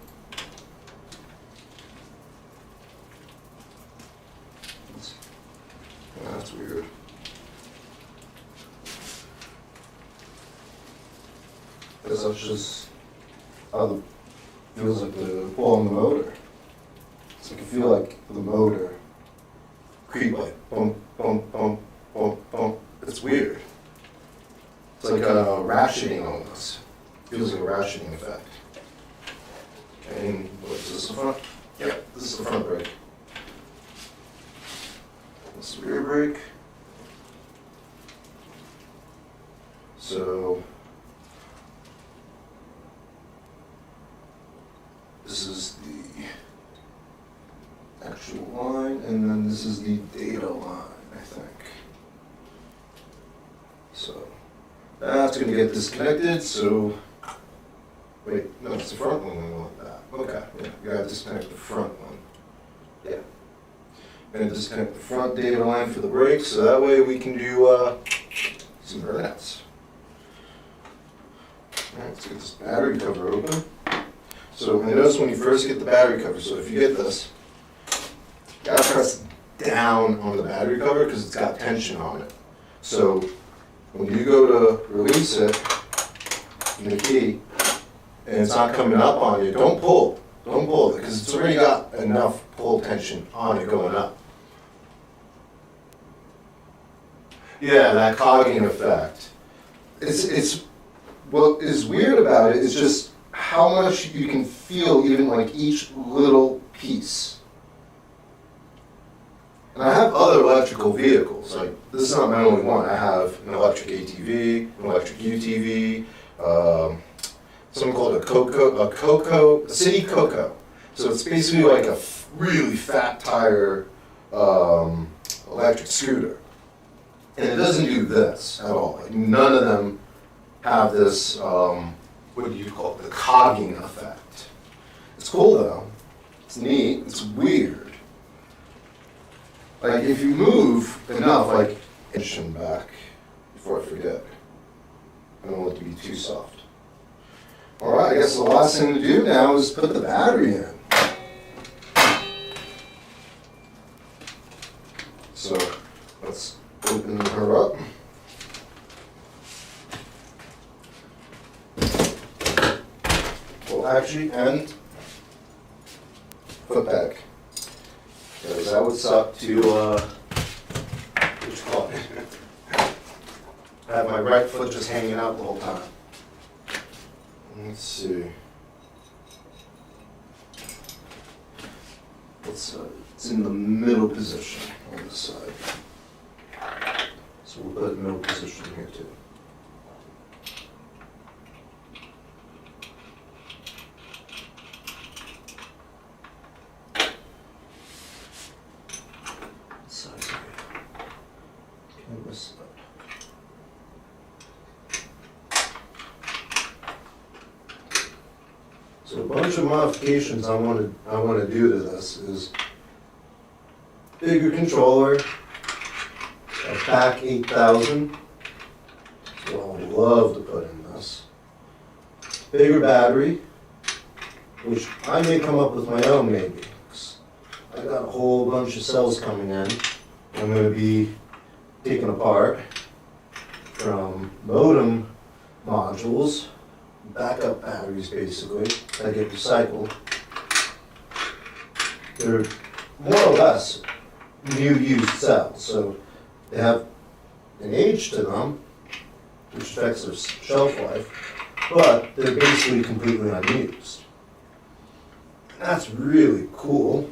That's weird. Guess that's just how the feels like the pull on the motor. So you can feel like the motor creep like bump, bump, bump, bump, bump. It's weird. It's like a ratcheting almost. Feels like a ratcheting effect. And what is this, the front? Yep, this is the front brake. This rear brake. So this is the actual line, and then this is the data line, I think. So that's going to get disconnected, so wait, no, it's the front one we want that. Okay, yeah, we got to disconnect the front one. Yeah. Going to disconnect the front data line for the brakes, so that way we can do some burnouts. Alright, let's get this battery cover open. So I notice when you first get the battery cover, so if you get this, you gotta press down on the battery cover because it's got tension on it. So when you go to release it, in the key, and it's not coming up on you, don't pull. Don't pull it because it's already got enough pull tension on it going up. Yeah, that cogging effect. It's what is weird about it is just how much you can feel even like each little piece. And I have other electrical vehicles. Like this is not my only one. I have an electric ATV, an electric UTV, something called a City Coco. So it's basically like a really fat tire electric scooter. And it doesn't do this at all. Like none of them have this, what do you call it, the cogging effect. It's cool though. It's neat. It's weird. Like if you move enough, like tension back before I forget. I don't want it to be too soft. All right, I guess the last thing to do now is put the battery in. So let's open her up. Well, actually, and foot peg. Because that would suck to, what you call it? Have my right foot just hanging out the whole time. Let's see. It's in the middle position on this side. So we'll put it in middle position here too. Side here. Canvas up. So a bunch of modifications I want to do to this is bigger controller, a back 8000. So I would love to put in this. Bigger battery, which I may come up with my own maybe. I got a whole bunch of cells coming in. I'm going to be taking apart from modem modules, backup batteries basically, that get recycled. They're more or less new used cells, so they have an age to them, which affects their shelf life, but they're basically completely unused. And that's really cool,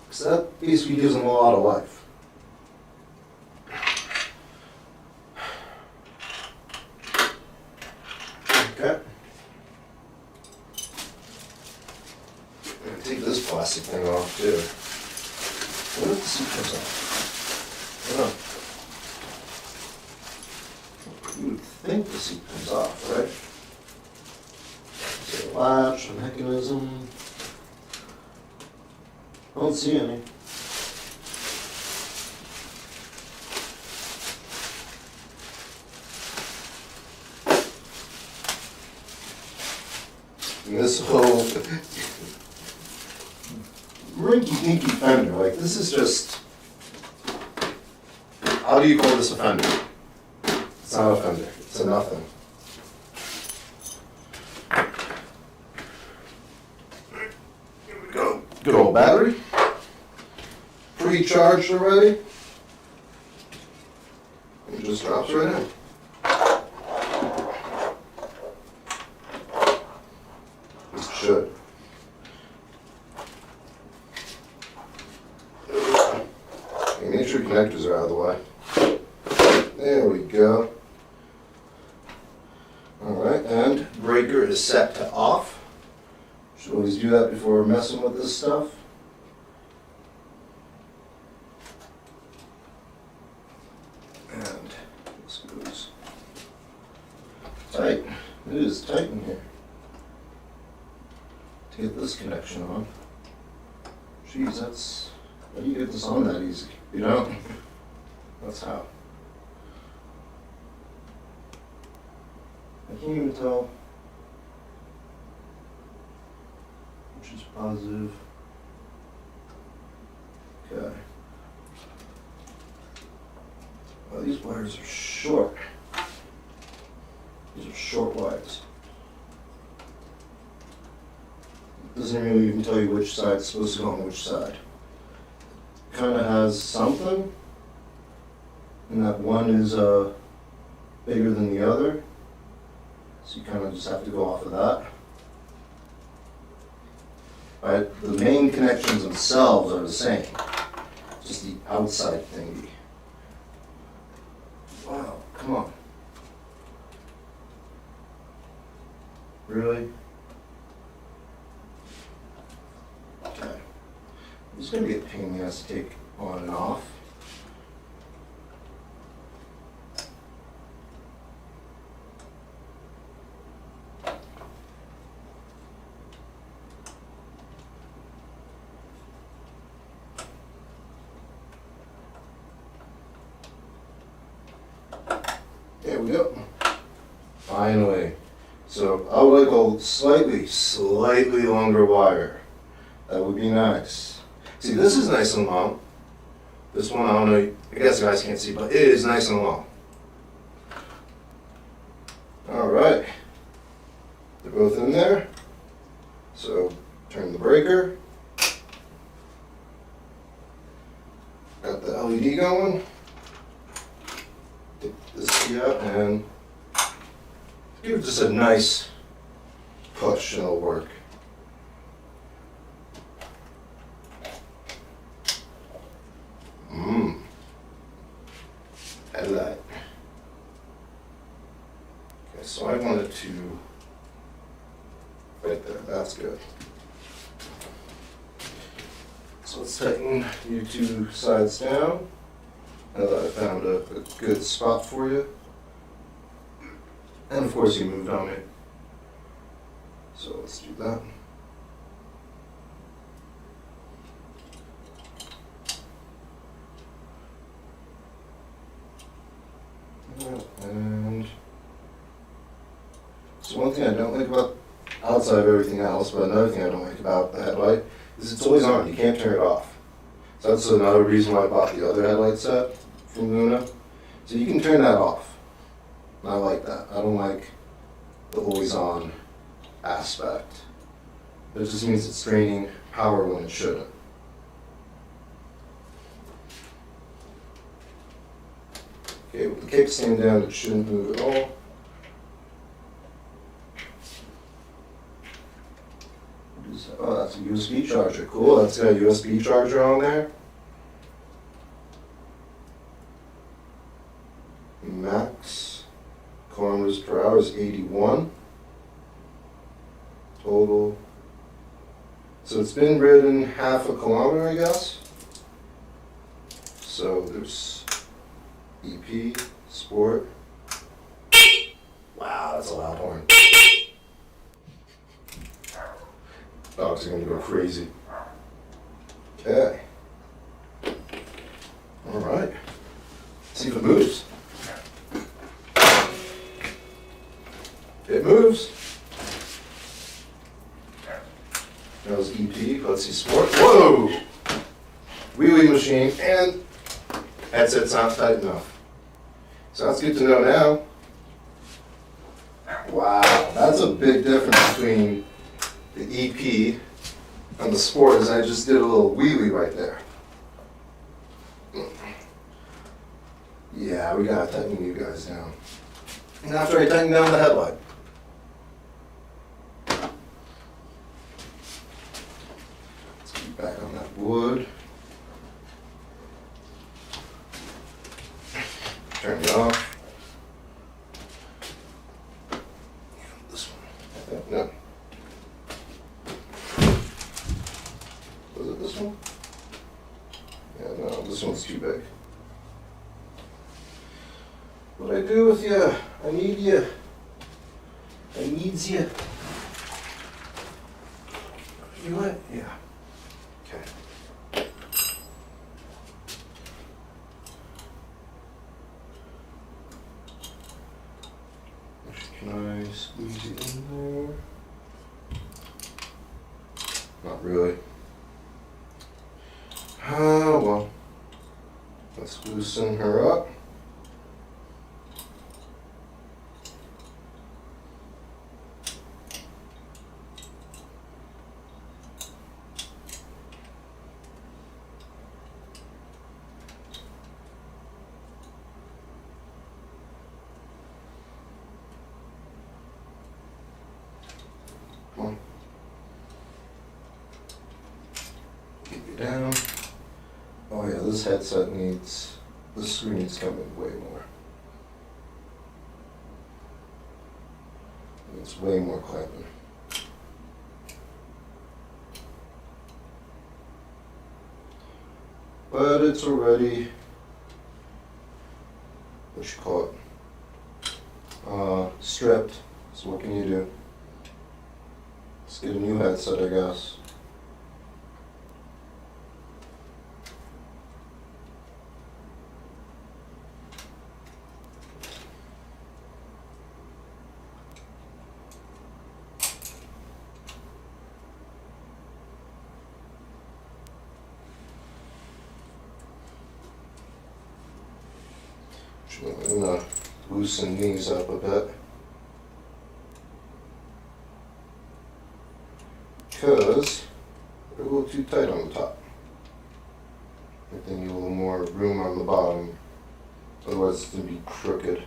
because that basically gives them a lot of life. Okay. I'm going to take this plastic thing off too. What if the seat comes off? I don't know. You would think the seat comes off, right? So latch, a mechanism. I don't see any. And this whole rinky-dinky fender, like this is just, how do you call this a fender? It's not a fender, it's a nothing. Here we go. Good old battery. Pre-charged already. It just drops right in. It should. Okay, make sure connectors go. Alright, and breaker is set to off. Should always do that before messing with this stuff. And this goes tight. It is tight in here. To get this connection on. Jeez, that's... How do you get this on that easy? You know? That's how. I can't even tell which is positive. Okay. Well, these wires are short. These are short wires. Doesn't really even tell you which side is supposed to go on which side. Kind of has something, and that one is bigger than the other. So you kind of just have to go off of that. Right, the main connections themselves are the same. Just the outside thingy. Wow, come on. Really? Okay. This is going to be a pain in the ass to take on and off. There we go. Finally. So I would like a slightly longer wire. That would be nice. See, this is nice and long. This one, I don't know, I guess you guys can't see, but it is nice and long. Alright. They're both in there. So turn the breaker. Got the LED going. Take this key out and give it just a nice push and it'll work. Headlight. Okay, so I wanted to right there, that's good. So let's tighten you two sides down. Now that I found a good spot for you. And of course you moved on me. So let's do that. And so one thing I don't like about outside of everything else, but another thing I don't like about the headlight is it's always on. You can't turn it off. So that's another reason why I bought the other headlight set from Luna. So you can turn that off. And I like that. I don't like the always on aspect. It just means it's draining power when it shouldn't. Okay, with the kickstand down, it shouldn't move at all. Oh, that's a USB charger. Cool, that's got a USB charger on there. Max kilometers per hour is 81. Total. So it's been ridden half a kilometer, I guess. So there's EP, Sport. Wow, that's a loud horn. Dogs are gonna go crazy. Okay. Alright. See if it moves. It moves. That was EP, let's see Sport. Whoa! Wheelie machine and headset's not tight enough. So that's good to know now. Wow, that's a big difference between the EP and the Sport, is I just did a little wheelie right there. Yeah, we gotta tighten you guys down. And after I tighten down the headlight. Let's get back on that wood. Turn it off. What I do with you? I need you. I needs you. You what? Yeah. Okay. Can I squeeze it in there? Not really. Oh well. Let's loosen her up. Come on. Keep it down. Oh yeah, this headset needs, the screen needs coming way more. It's way more clamping. But it's already, what you call it, stripped. So what can you do? Let's get a new headset, I guess. I'm gonna loosen these up a bit. Because they're a little too tight on the top. I think they need a little more room on the bottom. Otherwise it's gonna be crooked.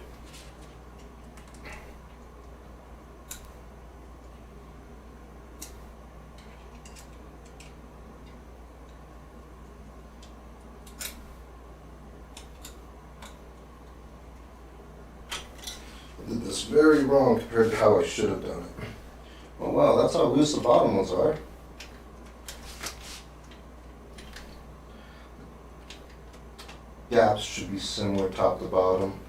I did this very wrong compared to how I should have done it. Oh wow, that's how loose the bottom ones are. Gaps should be similar top to bottom.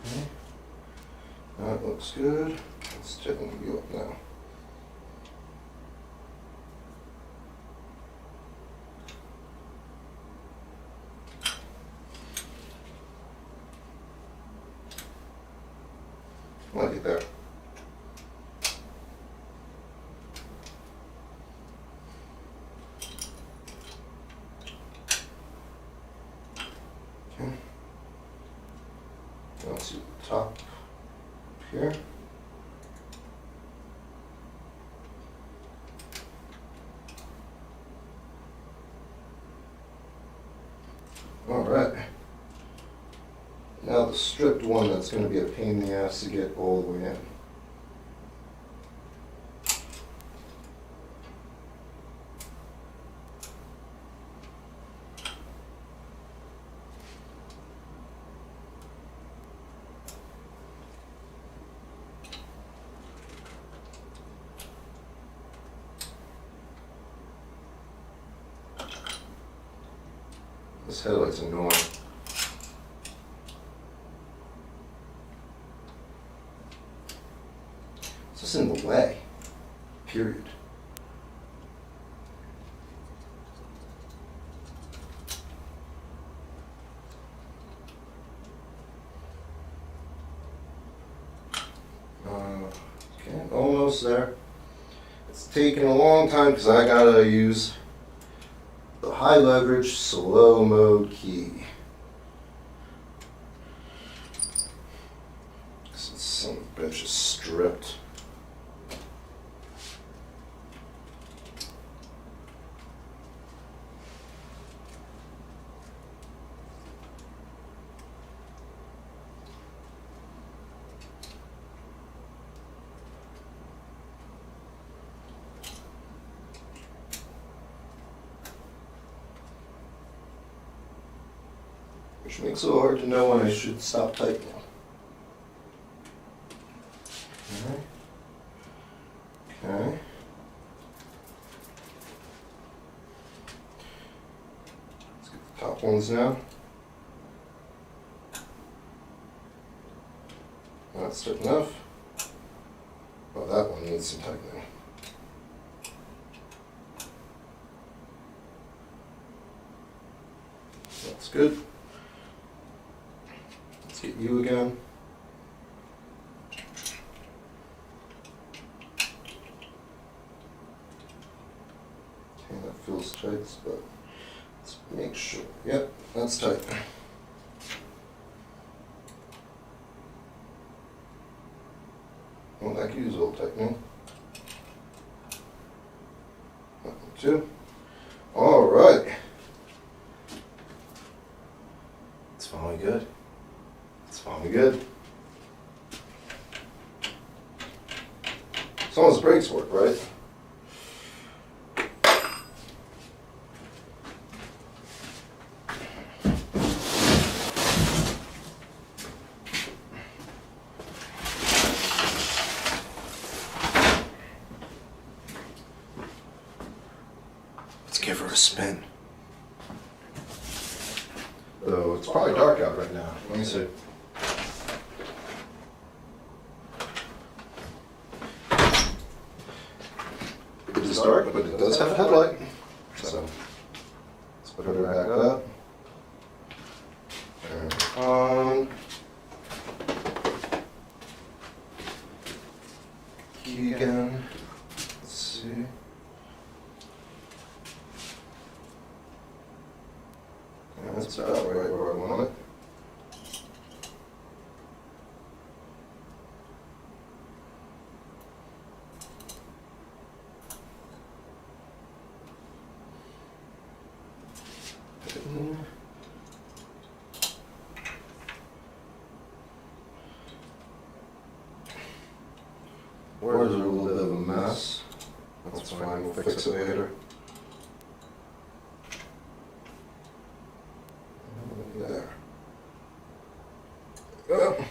Okay. That looks good. Let's tighten you up now. Like it there. Okay. Now let's see the top here. All right. Now the stripped one, that's going to be a pain in the ass to get all the way in. This headlight's annoying. It's just in the way. Period. Okay, almost there. It's taking a long time because I gotta use the high leverage slow mode key. This son of a bitch is stripped. Which makes it hard to know when I should stop typing. Okay. Top ones now. That's tight enough. Well, that one needs some tightening. That's good. Let's get you again. Okay, that feels tight, but let's make sure. Yep, that's tight. Well, that could use a little tightening. That one too. All right. It's finally good. It's finally good. As long as the brakes work, right? Let's give her a spin. Though it's probably dark out right now. Let me see. It is dark, but it does have a headlight. So let's put her back up. Turn it on. Key again. Let's see. Yeah, that's about right where I want it. Where's a little bit of a mess? That's fine, we'll fix it later. There. Oh.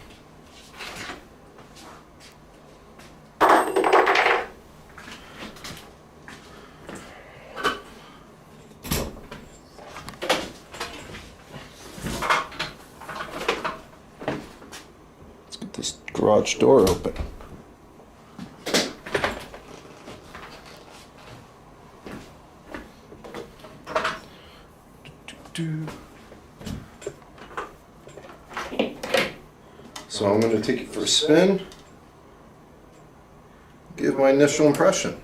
Let's get this garage door open. So I'm going to take it for a spin, give my initial impression.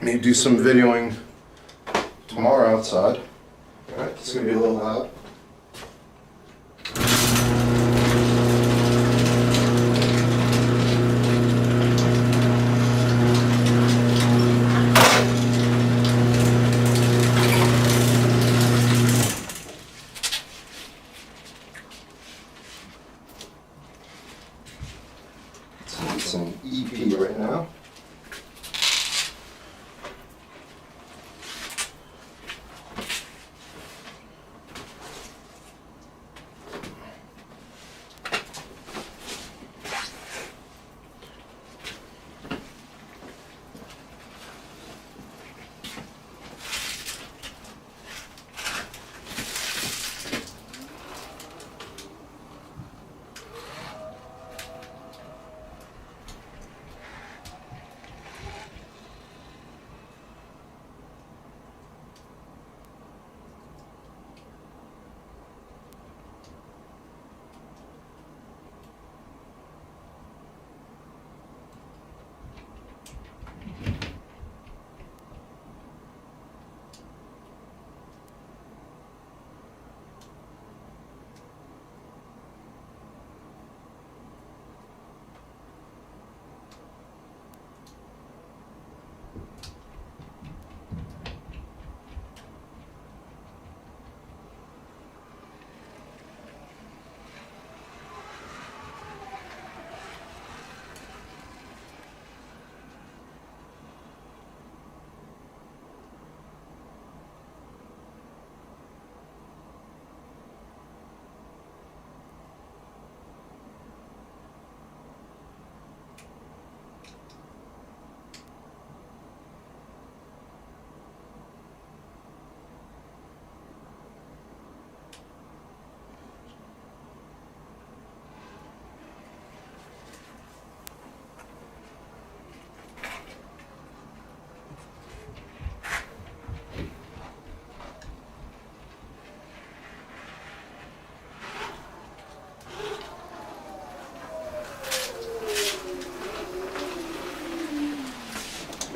Maybe do some videoing tomorrow outside. Alright, it's going to be a little loud. Some EP right now.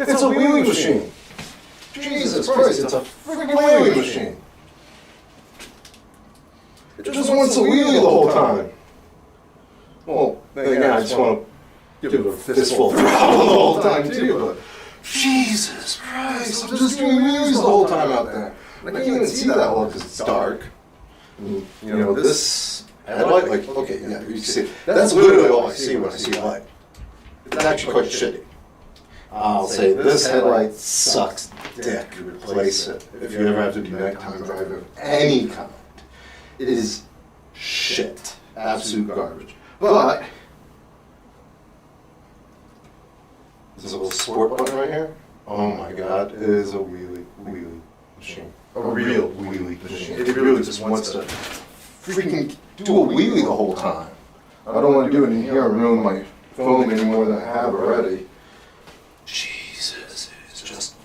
It's a wheelie machine. Jesus Christ, it's a freaking wheelie machine. It just wants to wheelie the whole time. Well, then again, I just want to give it a fistful of throttle the whole time too, but Jesus Christ, I'm just doing wheelies the whole time out there. And I can't even see that well because it's dark. And, you know, this headlight, like, okay, yeah, you see, that's literally all I see when I see a light. It's actually quite shitty. I'll say this headlight sucks dick. Replace it if you ever have to do nighttime driving of any kind. It is shit, absolute garbage. But there's a little sport button right here. Oh my God, it is a wheelie machine. A real wheelie machine. It really just wants to freaking do a wheelie the whole time. I don't want to do it in here and ruin my phone any more than I have already. Jesus, it's just.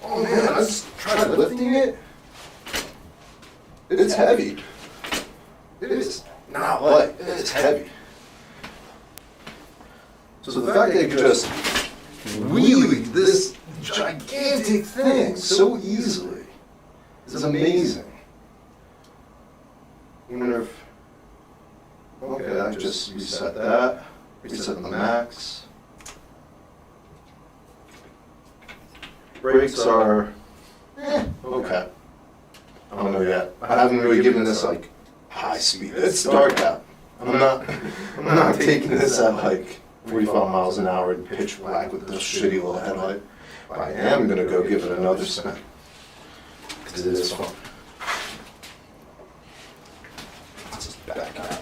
Oh man, I just tried lifting it. It's heavy. It is not light. It's heavy. So the fact that you just wheelie this gigantic thing so easily is amazing. I wonder if. Okay, I just reset that. Reset the max. Brakes are okay. I don't know yet. I haven't really given this like high speed. It's dark out. I'm not taking this at like 45 miles an hour and pitch black with this shitty little headlight. But I am gonna go give it another spin because it is fun. Let's just back out.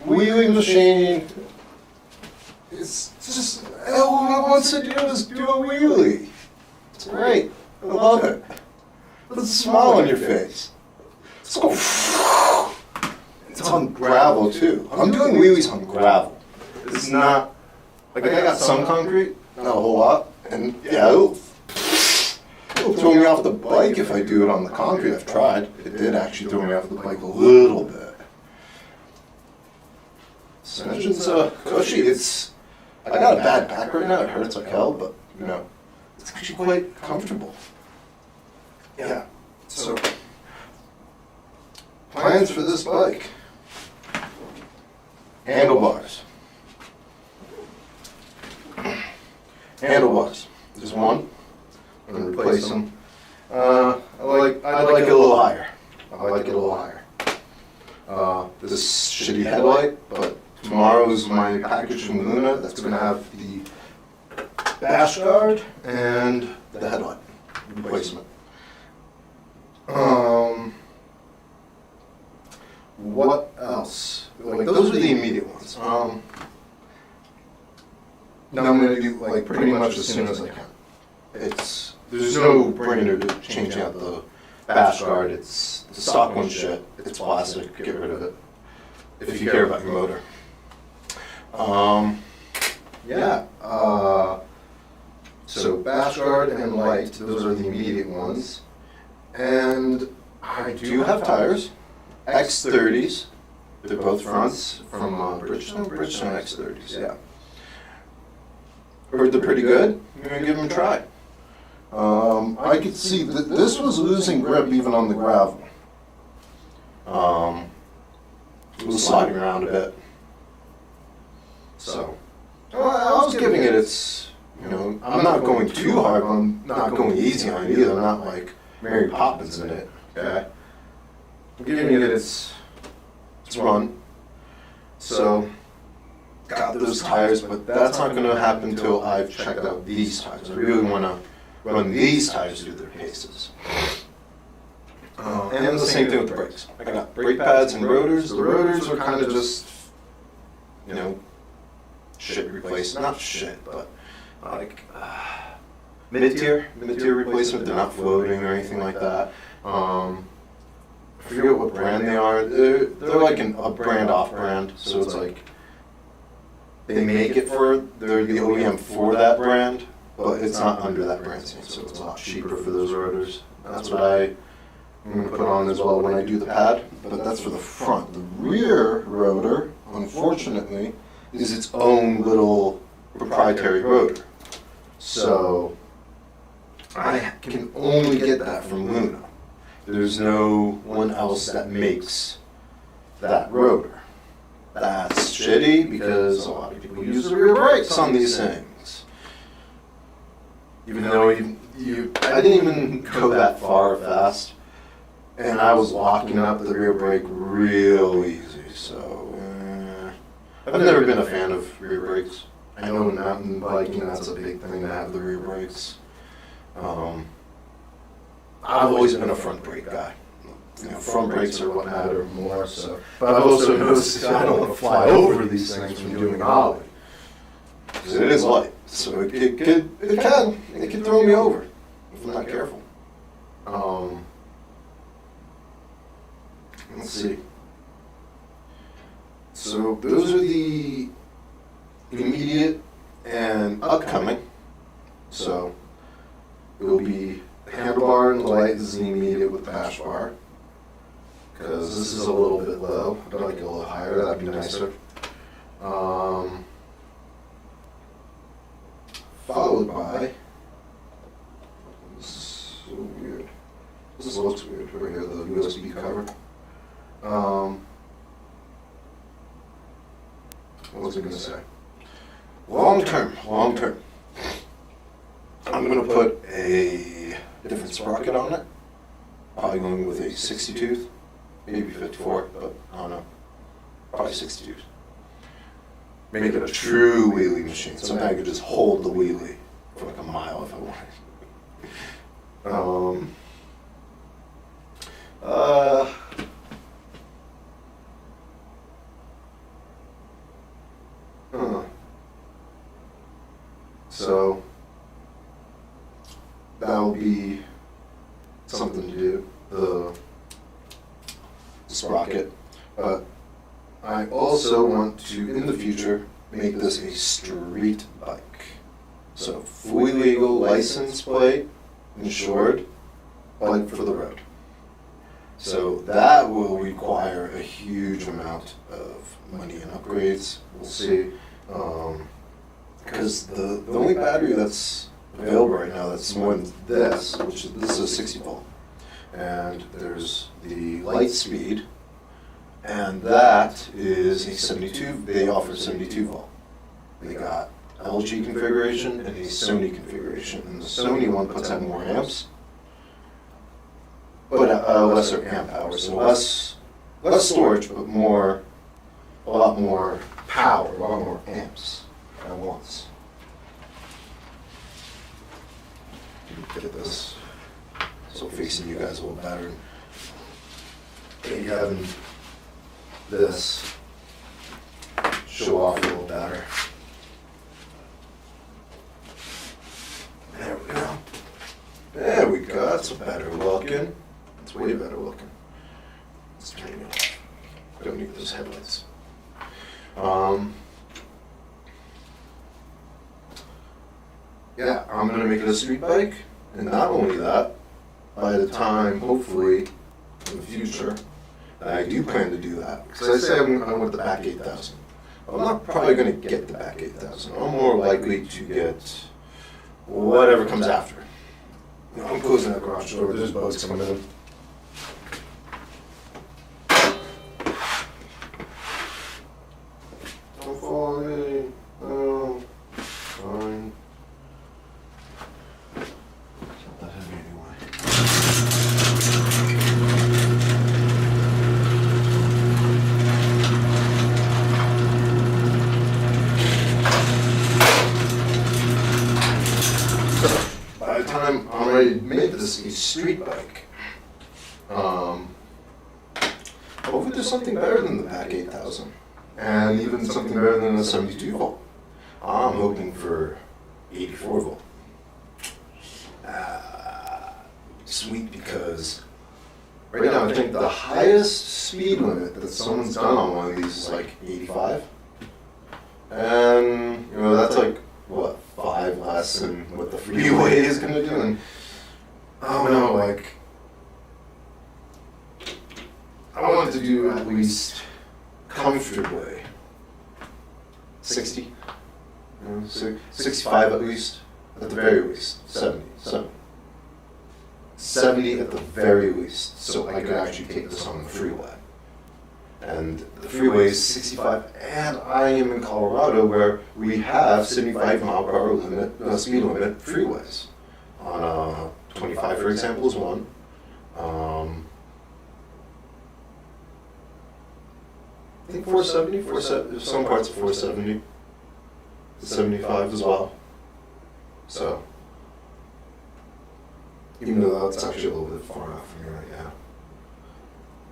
Wheelie machine, it's just, all it wants to do is do a wheelie. It's great. I love it. Put a smile on your face. Let's go. It's on gravel too. I'm doing wheelies on gravel. It's not, like I got some concrete, not a whole lot, and yeah, it'll throw me off the bike if I do it on the concrete. I've tried. It did actually throw me off the bike a little bit. Suspension's cushy. I got a bad back right now. It hurts like hell, but you know, it's actually quite comfortable. Yeah. So, plans for this bike: handlebars. Handlebars. There's one. I'm gonna replace them. I'd like it a little higher. This shitty headlight, but tomorrow's my package from Luna that's going to have the bash guard and the headlight replacement. What else? Like those are the immediate ones. Now I'm going to do like pretty much as soon as I can. There's no brainer to change out the bash guard. It's the stock one shit. It's plastic. Get rid of it if you care about your motor. So bash guard and light, those are the immediate ones. And I do have tires, X30s. They're both fronts from Bridgestone X30s, yeah. Heard they're pretty good. I'm gonna give them a try. I could see that this was losing grip even on the gravel. It was sliding around a bit. So, I was giving it its, I'm not going too hard, I'm not going easy on it either. I'm not like Mary Poppins in it, okay? I'm giving it its run. So, got those tires, but that's not going to happen until I've checked out these tires. I really want to run these tires through their paces. And the same thing with the brakes. I got brake pads and rotors. The rotors are kind of just, shit replacement. Not shit, but like mid-tier replacement. They're not floating or anything like that. I forget what brand they are. They're like a brand off brand, so it's like they make it they're the OEM for that brand, but it's not under that brand name, so it's a lot cheaper for those rotors. That's what I'm going to put on as well when I do the pad, but that's for the front. The rear rotor, unfortunately, is its own little proprietary rotor. So I can only get that from Luna. There's no one else that makes that rotor. That's shitty because a lot of people use the rear brakes on these things. Even though I didn't even go that far fast, and I was locking up the rear brake real easy. So I've never been a fan of rear brakes. I know in mountain biking that's a big thing to have the rear brakes. I've always been a front brake guy. Front brakes are what matter more. So, but I've also noticed I don't want to fly over these things when doing an ollie because it is light, so it can throw me over if I'm not careful. Let's see. So those are the immediate and upcoming. So it will be the handlebar and the light is the immediate with the bash bar. Because this is a little bit low. I'd like it a little higher, that'd be nicer. Followed by, this is so weird. This looks weird right here, the USB cover. What was I going to say? Long term. I'm going to put a different sprocket on it. Probably going with a 60 tooth. Maybe 54, but I don't know. Probably 60 tooth. Make it a true wheelie machine. Something I could just hold the wheelie for like a mile if I wanted. So that'll be something to do. The sprocket, but I also want to, in the future, make this a street bike. So fully legal, license plate, insured, bike for the road. So that will require a huge amount of money and upgrades. We'll see, because the only battery that's available right now that's more than this, which is, this is a 60 volt. And there's the light speed, and that is a 72, they offer 72 volt. They got LG configuration and a Sony configuration, and the Sony one puts out more amps, but lesser amp power, so less storage, but a lot more power, a lot more amps at once. Get this. So facing you guys a little better. Maybe having this show off a little better. There we go. There we go. That's better looking. That's way better looking. Let's turn it off. I don't need those headlights. yeah, I'm going to make it a street bike. And not only that, by the time, hopefully, in the future, I do plan to do that. Because I say I want the back 8,000. I'm not probably going to get the back 8,000. I'm more likely to get whatever comes after. You know, I'm closing that garage door. There's bugs coming in. Don't fall on me. Oh, fine. It's not that heavy anyway. By the time I'm ready to make this a street bike, hopefully there's something better than the back 8,000, and even something better than the 72 volt. I'm hoping for 84 volt. Sweet, because right now I think the highest speed limit that someone's done on one of these is like 85, and you know that's like what, 5 less than what the freeway is gonna do. And I don't know, like I wanted to do at least comfortably 60, you know, 65 at least, at the very least, 70 at the very least, so I could actually take this on the freeway. And the freeway is 65, and I am in Colorado where we have 75 mile per hour limit, speed limit freeways. On 25, for example, is one. I think 470, some parts of 470, 75 as well. So, even though that's actually a little bit far out from me right now.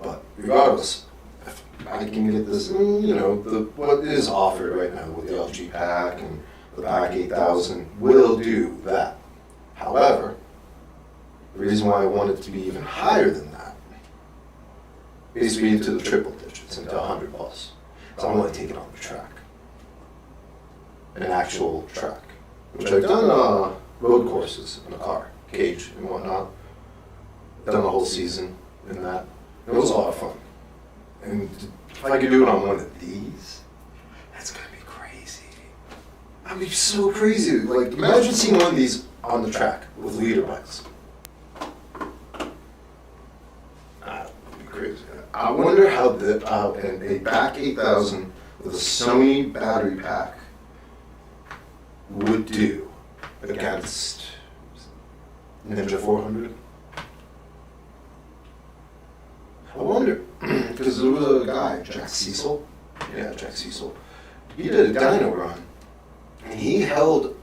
But regardless, if I can get this, you know, what is offered right now with the LG pack and the pack 8000 will do that. However, the reason why I want it to be even higher than that, basically into the triple digits, into 100 plus, is I want to take it on the track. An actual track. Which I've done road courses in a car, cage and whatnot. Done the whole season in that. It was a lot of fun. And if I could do it on one of these, that's gonna be crazy. That'd be so crazy. Like, imagine seeing one of these on the track with leader bikes. That'd be crazy. I wonder how a back 8000 with a Sony battery pack would do against Ninja 400. I wonder, because there was a guy, Jack Cecil. Yeah, Jack Cecil. He did a dyno run, and he held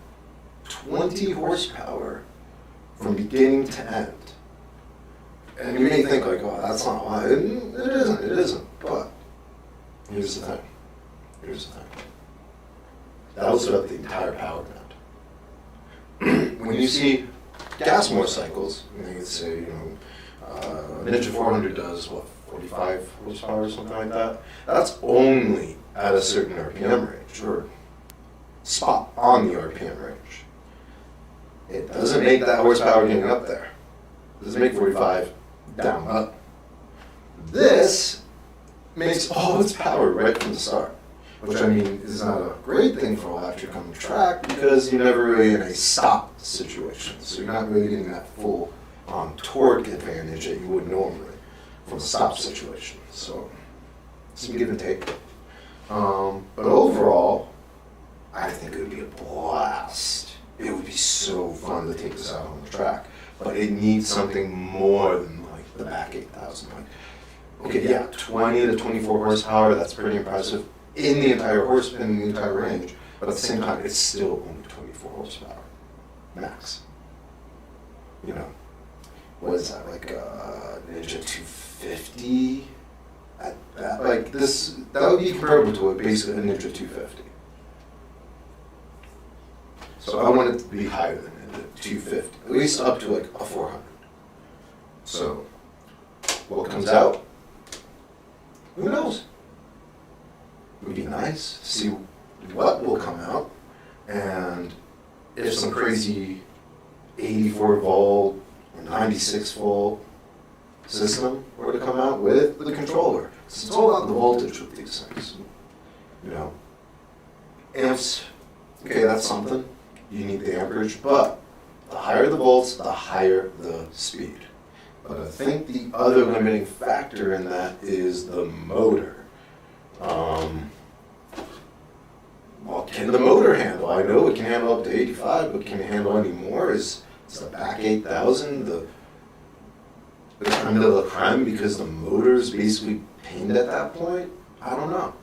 20 horsepower from beginning to end. And you may think like, oh, that's not why. It isn't. But here's the thing. That was about the entire power band. When you see gas motorcycles, you can say, you know, Ninja 400 does what, 45 horsepower or something like that. That's only at a certain RPM range, or spot on the RPM range. It doesn't make that horsepower getting up there. It doesn't make 45 down up. This makes all its power right from the start, which I mean is not a great thing for electric on the track because you're never really in a stop situation. So you're not really getting that full torque advantage that you would normally from a stop situation. So some give and take. But overall, I think it would be a blast. It would be so fun to take this out on the track. But it needs something more than like the back 8000. Like, okay, yeah, 20 to 24 horsepower, that's pretty impressive in the entire range. But at the same time, it's still only 24 horsepower max. You know, what is that, like Ninja 250? Like this, that would be comparable to basically a Ninja 250. So I want it to be higher than a 250, at least up to like a 400. So what comes out, who knows? It would be nice to see what will come out, and if some crazy 96-volt system were to come out with the controller. It's all about the voltage with these things. You know, amps, okay, that's something. You need the amperage, but the higher the volts, the higher the speed. But I think the other limiting factor in that is the motor. What can the motor handle? I know it can handle up to 85, but can it handle any more? Is the back 8000 the creme de la creme because the motor is basically pinned at that point? I don't know.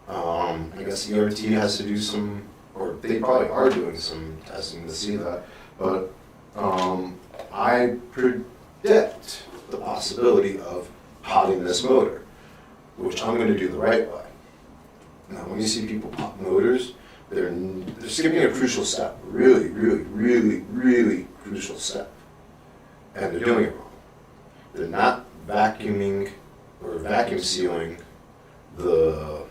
I guess ERT has to do some, or they probably are doing some testing to see that. But I predict the possibility of potting this motor, which I'm going to do the right way. Now, when you see people pop motors, they're skipping a crucial step, really, really, really, really crucial step, and they're doing it wrong. They're not vacuuming or vacuum sealing the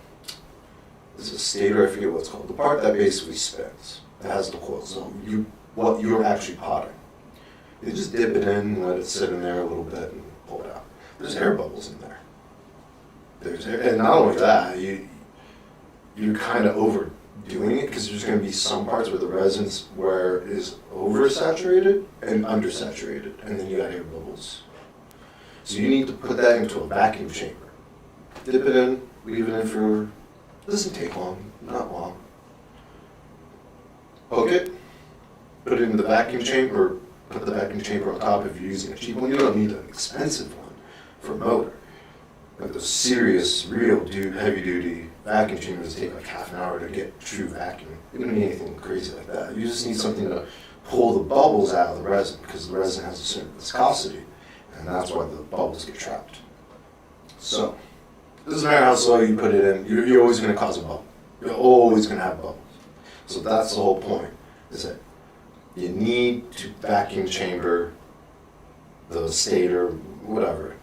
stator, I forget what it's called, the part that basically spins, that has the coil. So what you're actually potting. You just dip it in, let it sit in there a little bit, and pull it out. There's air bubbles in there. And not only that, you're kind of overdoing it because there's going to be some parts where the resin is oversaturated and undersaturated, and then you got air bubbles. So you need to put that into a vacuum chamber. Dip it in, leave it in for, it doesn't take long, not long. Hook it, put it in the vacuum chamber, put the vacuum chamber on top if you're using a cheap one. You don't need an expensive one for a motor. Like those serious, real heavy-duty vacuum chambers take like half an hour to get true vacuum. You don't need anything crazy like that. You just need something to pull the bubbles out of the resin because the resin has a certain viscosity, and that's why the bubbles get trapped. So, it doesn't matter how slow you put it in, you're always going to cause a bubble. You're always going to have bubbles. So that's the whole point, is that you need to vacuum chamber the stator, whatever.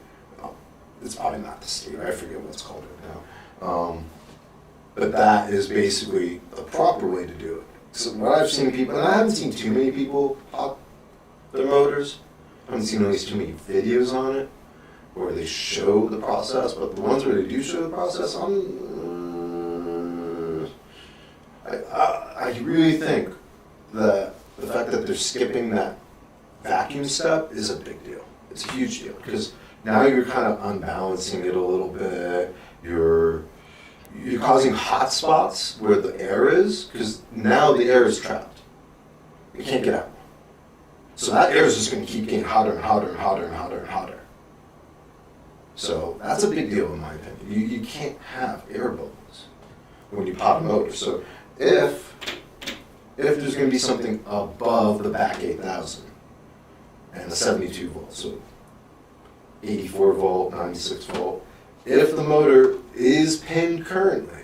It's probably not the stator, I forget what it's called right now. But that is basically the proper way to do it. So what I've seen people, and I haven't seen too many people pop their motors, I haven't seen at least too many videos on it where they show the process, but the ones where they do show the process, I really think that the fact that they're skipping that vacuum step is a big deal. It's a huge deal because now you're kind of unbalancing it a little bit. You're causing hot spots where the air is because now the air is trapped. It can't get out. So that air is just going to keep getting hotter and hotter and hotter and hotter and hotter. So that's a big deal in my opinion. You can't have air bubbles when you pop a motor. So if there's going to be something above the back 8000 and the 72 volts, so 84 volt, 96 volt, if the motor is pinned currently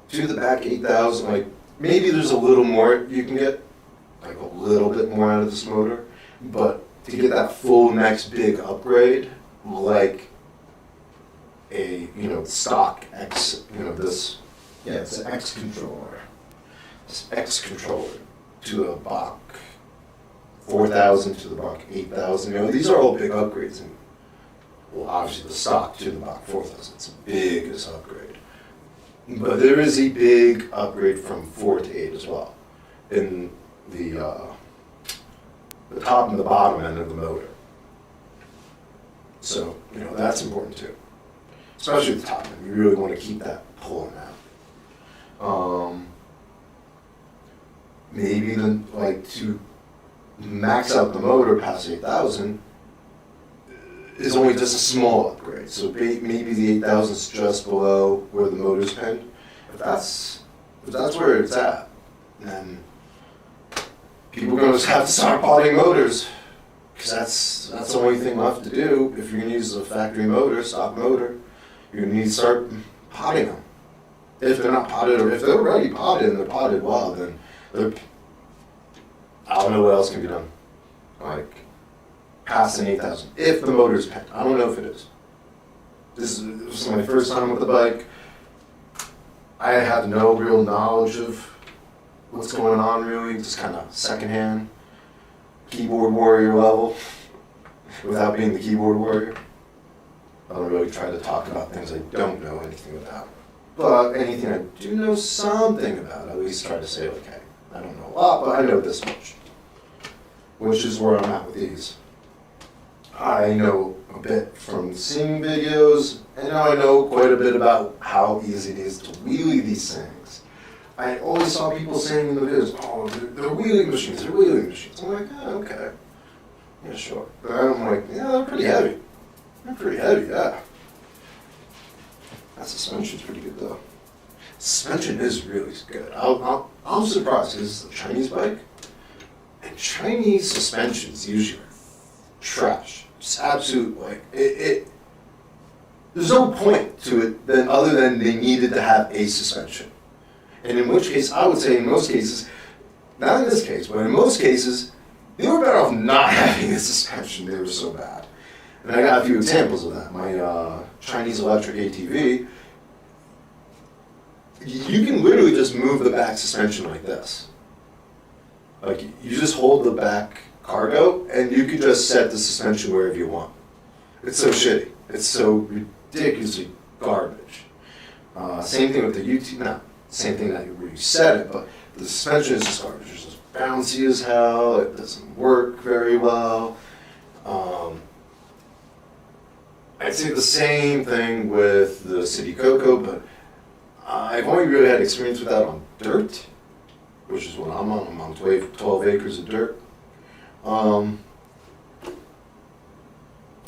to the back 8000, like maybe there's a little more you can get, like a little bit more out of this motor, but to get that full next big upgrade, like a stock X, this. Yeah, it's an X controller. This X controller to a Bach 4000 to the Bach 8000. These are all big upgrades. And, well, obviously the stock to the Bach 4000, it's the biggest upgrade. But there is a big upgrade from 4 to 8 as well in the top and the bottom end of the motor. So, that's important too. Especially at the top end. You really want to keep that pulling out. Maybe then, to max out the motor past 8000 is only just a small upgrade. So maybe the 8000 is just below where the motor's pinned. If that's where it's at, then people are going to just have to start potting motors. Because that's the only thing left to do. If you're going to use a factory motor, stock motor, you're going to need to start potting them. If they're not potted, or if they're already potted and they're potted well, then I don't know what else can be done. Like, past an 8000. If the motor's pinned. I don't know if it is. This was my first time with the bike. I had no real knowledge of what's going on really, just kind of secondhand, keyboard warrior level. without being the keyboard warrior. I don't really try to talk about things I don't know anything about. But anything I do know something about, I at least try to say, like, hey, I don't know a lot, but I know this much. Which is where I'm at with these. I know a bit from seeing videos, and now I know quite a bit about how easy it is to wheelie these things. I always saw people saying in the videos, oh, they're wheeling machines, they're wheeling machines. I'm like, yeah, okay. Yeah, sure. But I'm like, yeah, they're pretty heavy. They're pretty heavy, yeah. That suspension's pretty good, though. Suspension is really good. I'm surprised, because it's a Chinese bike, and Chinese suspensions usually are trash. It's absolute, like, there's no point to it other than they needed to have a suspension. And in which case, I would say in most cases, not in this case, but in most cases, they were better off not having a suspension. They were so bad. And I got a few examples of that. My Chinese electric ATV, you can literally just move the back suspension like this. Like, you just hold the back cargo, and you can just set the suspension wherever you want. It's so shitty. It's so ridiculously garbage. Same thing with the UT, not same thing that where you set it, but the suspension is just garbage. It's just bouncy as hell. It doesn't work very well. I'd say the same thing with the City Coco, but I've only really had experience with that on dirt, which is what I'm on. I'm on 12 acres of dirt.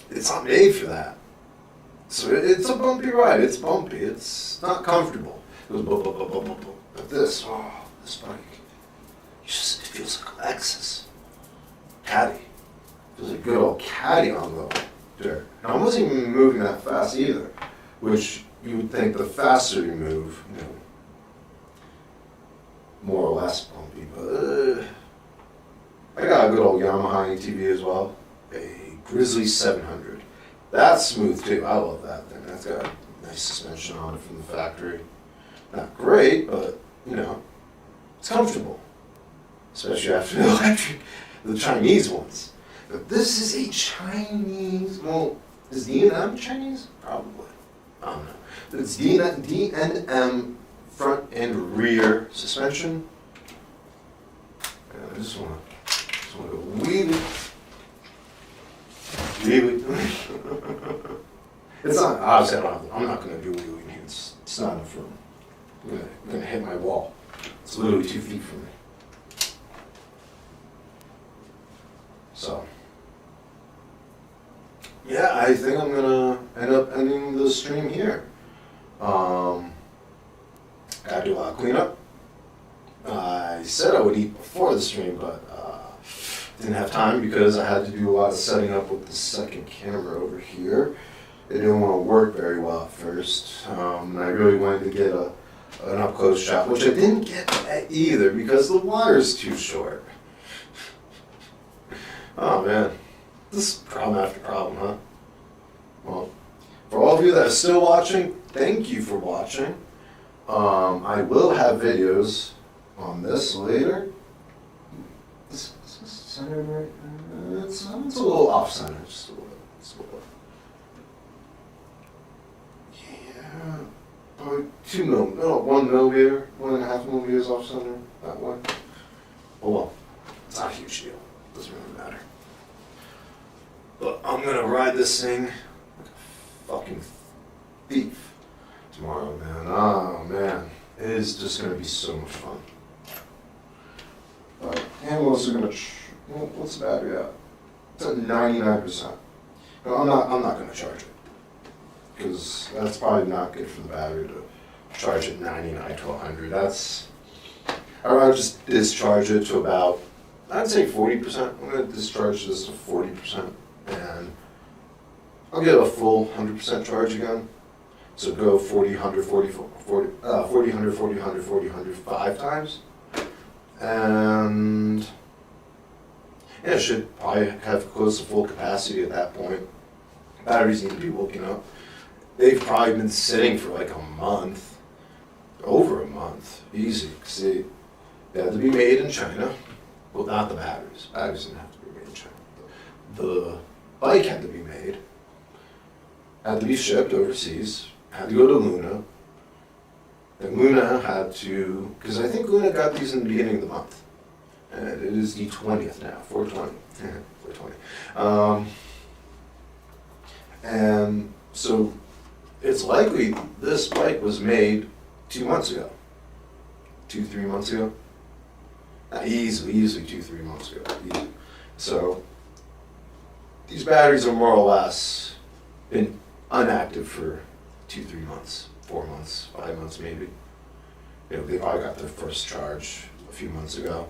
It's not made for that. So it's a bumpy ride. It's bumpy. It's not comfortable. It goes bump, bump, bump, bump, bump, bump. But this bike, it feels like a Lexus. Caddy. It feels like a good old caddy on the dirt. And I wasn't even moving that fast either, which you would think the faster you move, more or less bumpy, but I got a good old Yamaha ATV as well, a Grizzly 700. That's smooth too. I love that thing. That's got a nice suspension on it from the factory. Not great, but it's comfortable, especially after the electric, the Chinese ones. But this is a Chinese. Well, is D&M Chinese? Probably. I don't know. It's D&M front and rear suspension. I just want to go wheelie. It's not, obviously I'm not going to do wheeling here. It's not enough room. I'm going to hit my wall. It's literally 2 feet from me. So, yeah, I think I'm going to end up ending the stream here. Gotta do a lot of cleanup. I said I would eat before the stream, but didn't have time because I had to do a lot of setting up with the second camera over here. It didn't want to work very well at first. And I really wanted to get an up-close shot, which I didn't get either because the wire's too short. Oh man, this is problem after problem, huh? Well, for all of you that are still watching, thank you for watching. I will have videos on this later. Is this centered right? It's a little off-center, just a little. Yeah, probably 1 millimeter, 1.5 millimeters off-center, that one. Oh well, it's not a huge deal. Doesn't really matter. But I'm gonna ride this thing like a fucking thief tomorrow, man. Oh man, it is just gonna be so much fun. And we're also gonna. What's the battery at? It's at 99%. No, I'm not gonna charge it because that's probably not good for the battery to charge at 99 to 100. I'd rather just discharge it to about, I'd say 40%. I'm gonna discharge this to 40%, and I'll get a full 100% charge again. So go 40, 100, 40, 40, 100, 40, 100, 40, 100, 5 times. And yeah, it should probably have close to full capacity at that point. Batteries need to be woken up. They've probably been sitting for like a month, over a month, easy. Because they had to be made in China. Well, not the batteries. Batteries didn't have to be made in China. bike had to be made, had to be shipped overseas, had to go to Luna. And Luna had to, because I think Luna got these in the beginning of the month. And it is the 20th now, 420. 420. And so it's likely this bike was made 2 months ago. 2-3 months ago. Easily 2-3 months ago. Easy. So these batteries are more or less been unactive for 2-3 months, 4 months, 5 months maybe. You know, they probably got their first charge a few months ago.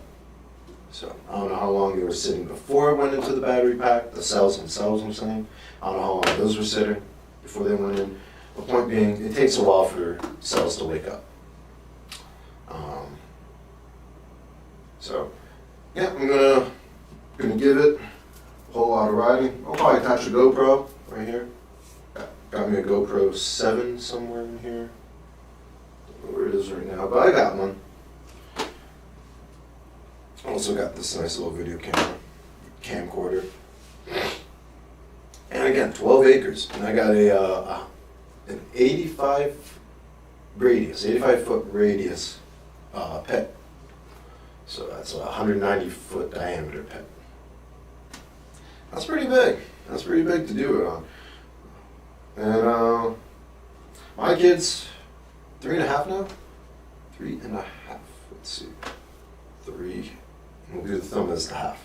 So I don't know how long they were sitting before it went into the battery pack. The cells themselves, I'm saying. I don't know how long those were sitting before they went in. The point being, it takes a while for cells to wake up. So yeah, I'm gonna give it a whole lot of riding. I'll probably attach a GoPro right here. Got me a GoPro 7 somewhere in here. Don't know where it is right now, but I got one. Also got this nice little video camcorder. And again, 12 acres. And I got an 85 foot radius pit. So that's a 190 foot diameter pit. That's pretty big. That's pretty big to do it on. And my kid's 3.5 now. 3.5. Let's see. 3. We'll do the thumb as the half.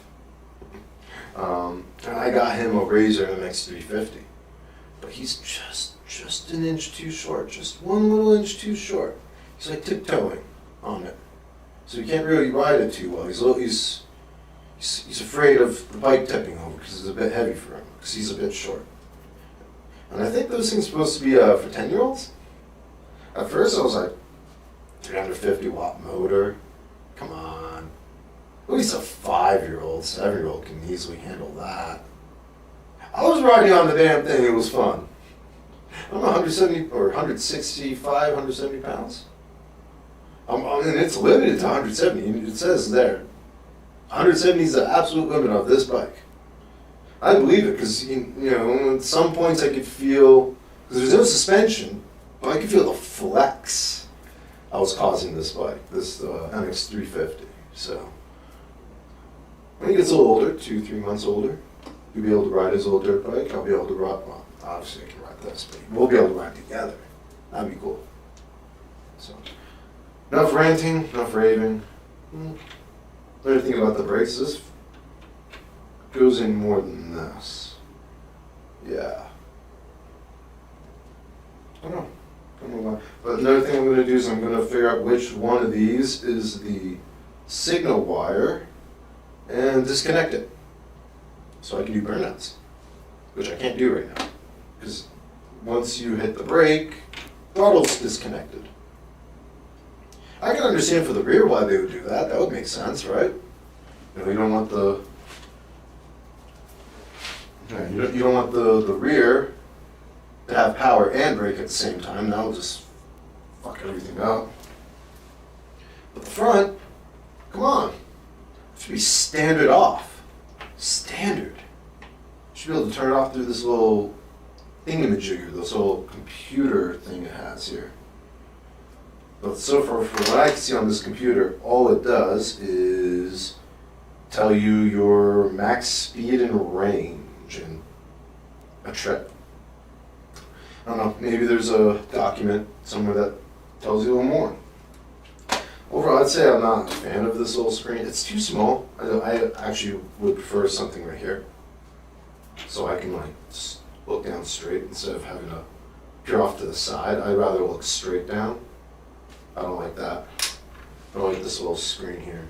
And I got him a Razor MX 350, but he's just an inch too short. Just one little inch too short. He's like tiptoeing on it, so he can't really ride it too well. He's afraid of the bike tipping over because it's a bit heavy for him because he's a bit short. And I think those things are supposed to be for 10-year-olds. At first I was like, 350 watt motor. Come on. At least a 5-year-old, 7-year-old can easily handle that. I was riding on the damn thing, it was fun. I'm 170 or 165, 170 pounds. I mean, it's limited to 170. It says there, 170 is the absolute limit of this bike. I believe it because, you know, at some points I could feel, because there's no suspension, but I could feel the flex I was causing this bike, this MX 350. So when he gets a little older, 2-3 months older, you'll be able to ride his little dirt bike. I'll be able to ride, well, obviously I can ride this, but we'll be able to ride together. That'd be cool. So, enough ranting, enough raving. Another thing about the brakes, this goes in more than this. Yeah. I don't know why. But another thing I'm going to do is I'm going to figure out which one of these is the signal wire and disconnect it so I can do burnouts, which I can't do right now because once you hit the brake, throttle's disconnected. I can understand for the rear why they would do that. That would make sense, right? You know, you don't want the you don't want the rear to have power and brake at the same time. That'll just fuck everything up. But the front, come on. It should be standard off. Standard. You should be able to turn it off through this little thingamajigger, this little computer thing it has here. But so far, from what I can see on this computer, all it does is tell you your max speed and range and a trip. I don't know, maybe there's a document somewhere that tells you a little more. Overall, I'd say I'm not a fan of this little screen. It's too small. I actually would prefer something right here. So I can like just look down straight instead of having to peer off to the side. I'd rather look straight down. I don't like that. I don't like this little screen here.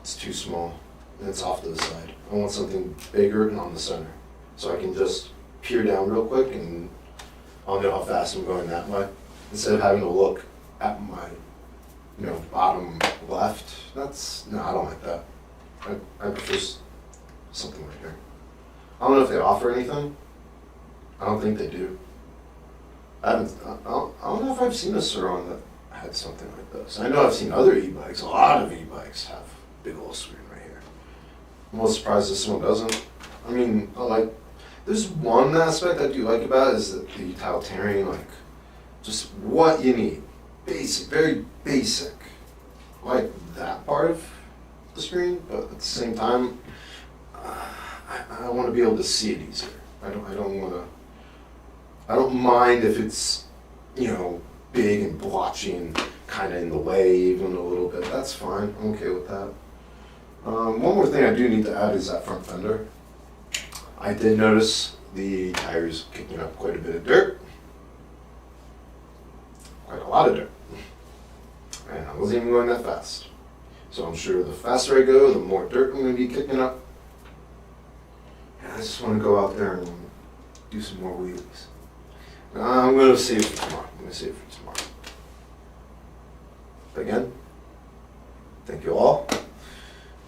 It's too small and it's off to the side. I want something bigger and on the center. So I can just peer down real quick and I'll know how fast I'm going that way. Instead of having to look at my bottom left. No, I don't like that. I prefer something right here. I don't know if they offer anything. I don't think they do. I don't know if I've seen a Suron that had something like this. I know I've seen other e-bikes. A lot of e-bikes have big old screen right here. I'm a little surprised this one doesn't. I mean, there's one aspect I do like about it is that the utilitarian, like, just what you need. Basic, very basic. I like that part of the screen, but at the same time, I want to be able to see it easier. I don't mind if it's, big and blotchy and kind of in the way even a little bit. That's fine. I'm okay with that. One more thing I do need to add is that front fender. I did notice the tires kicking up quite a bit of dirt. Quite a lot of dirt. And I wasn't even going that fast. So I'm sure the faster I go, the more dirt I'm going to be kicking up. And I just want to go out there and do some more wheelies. I'm going to save it for tomorrow. But again, thank you all.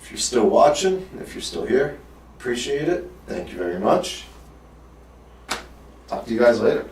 If you're still watching, if you're still here, appreciate it. Thank you very much. Talk to you guys later.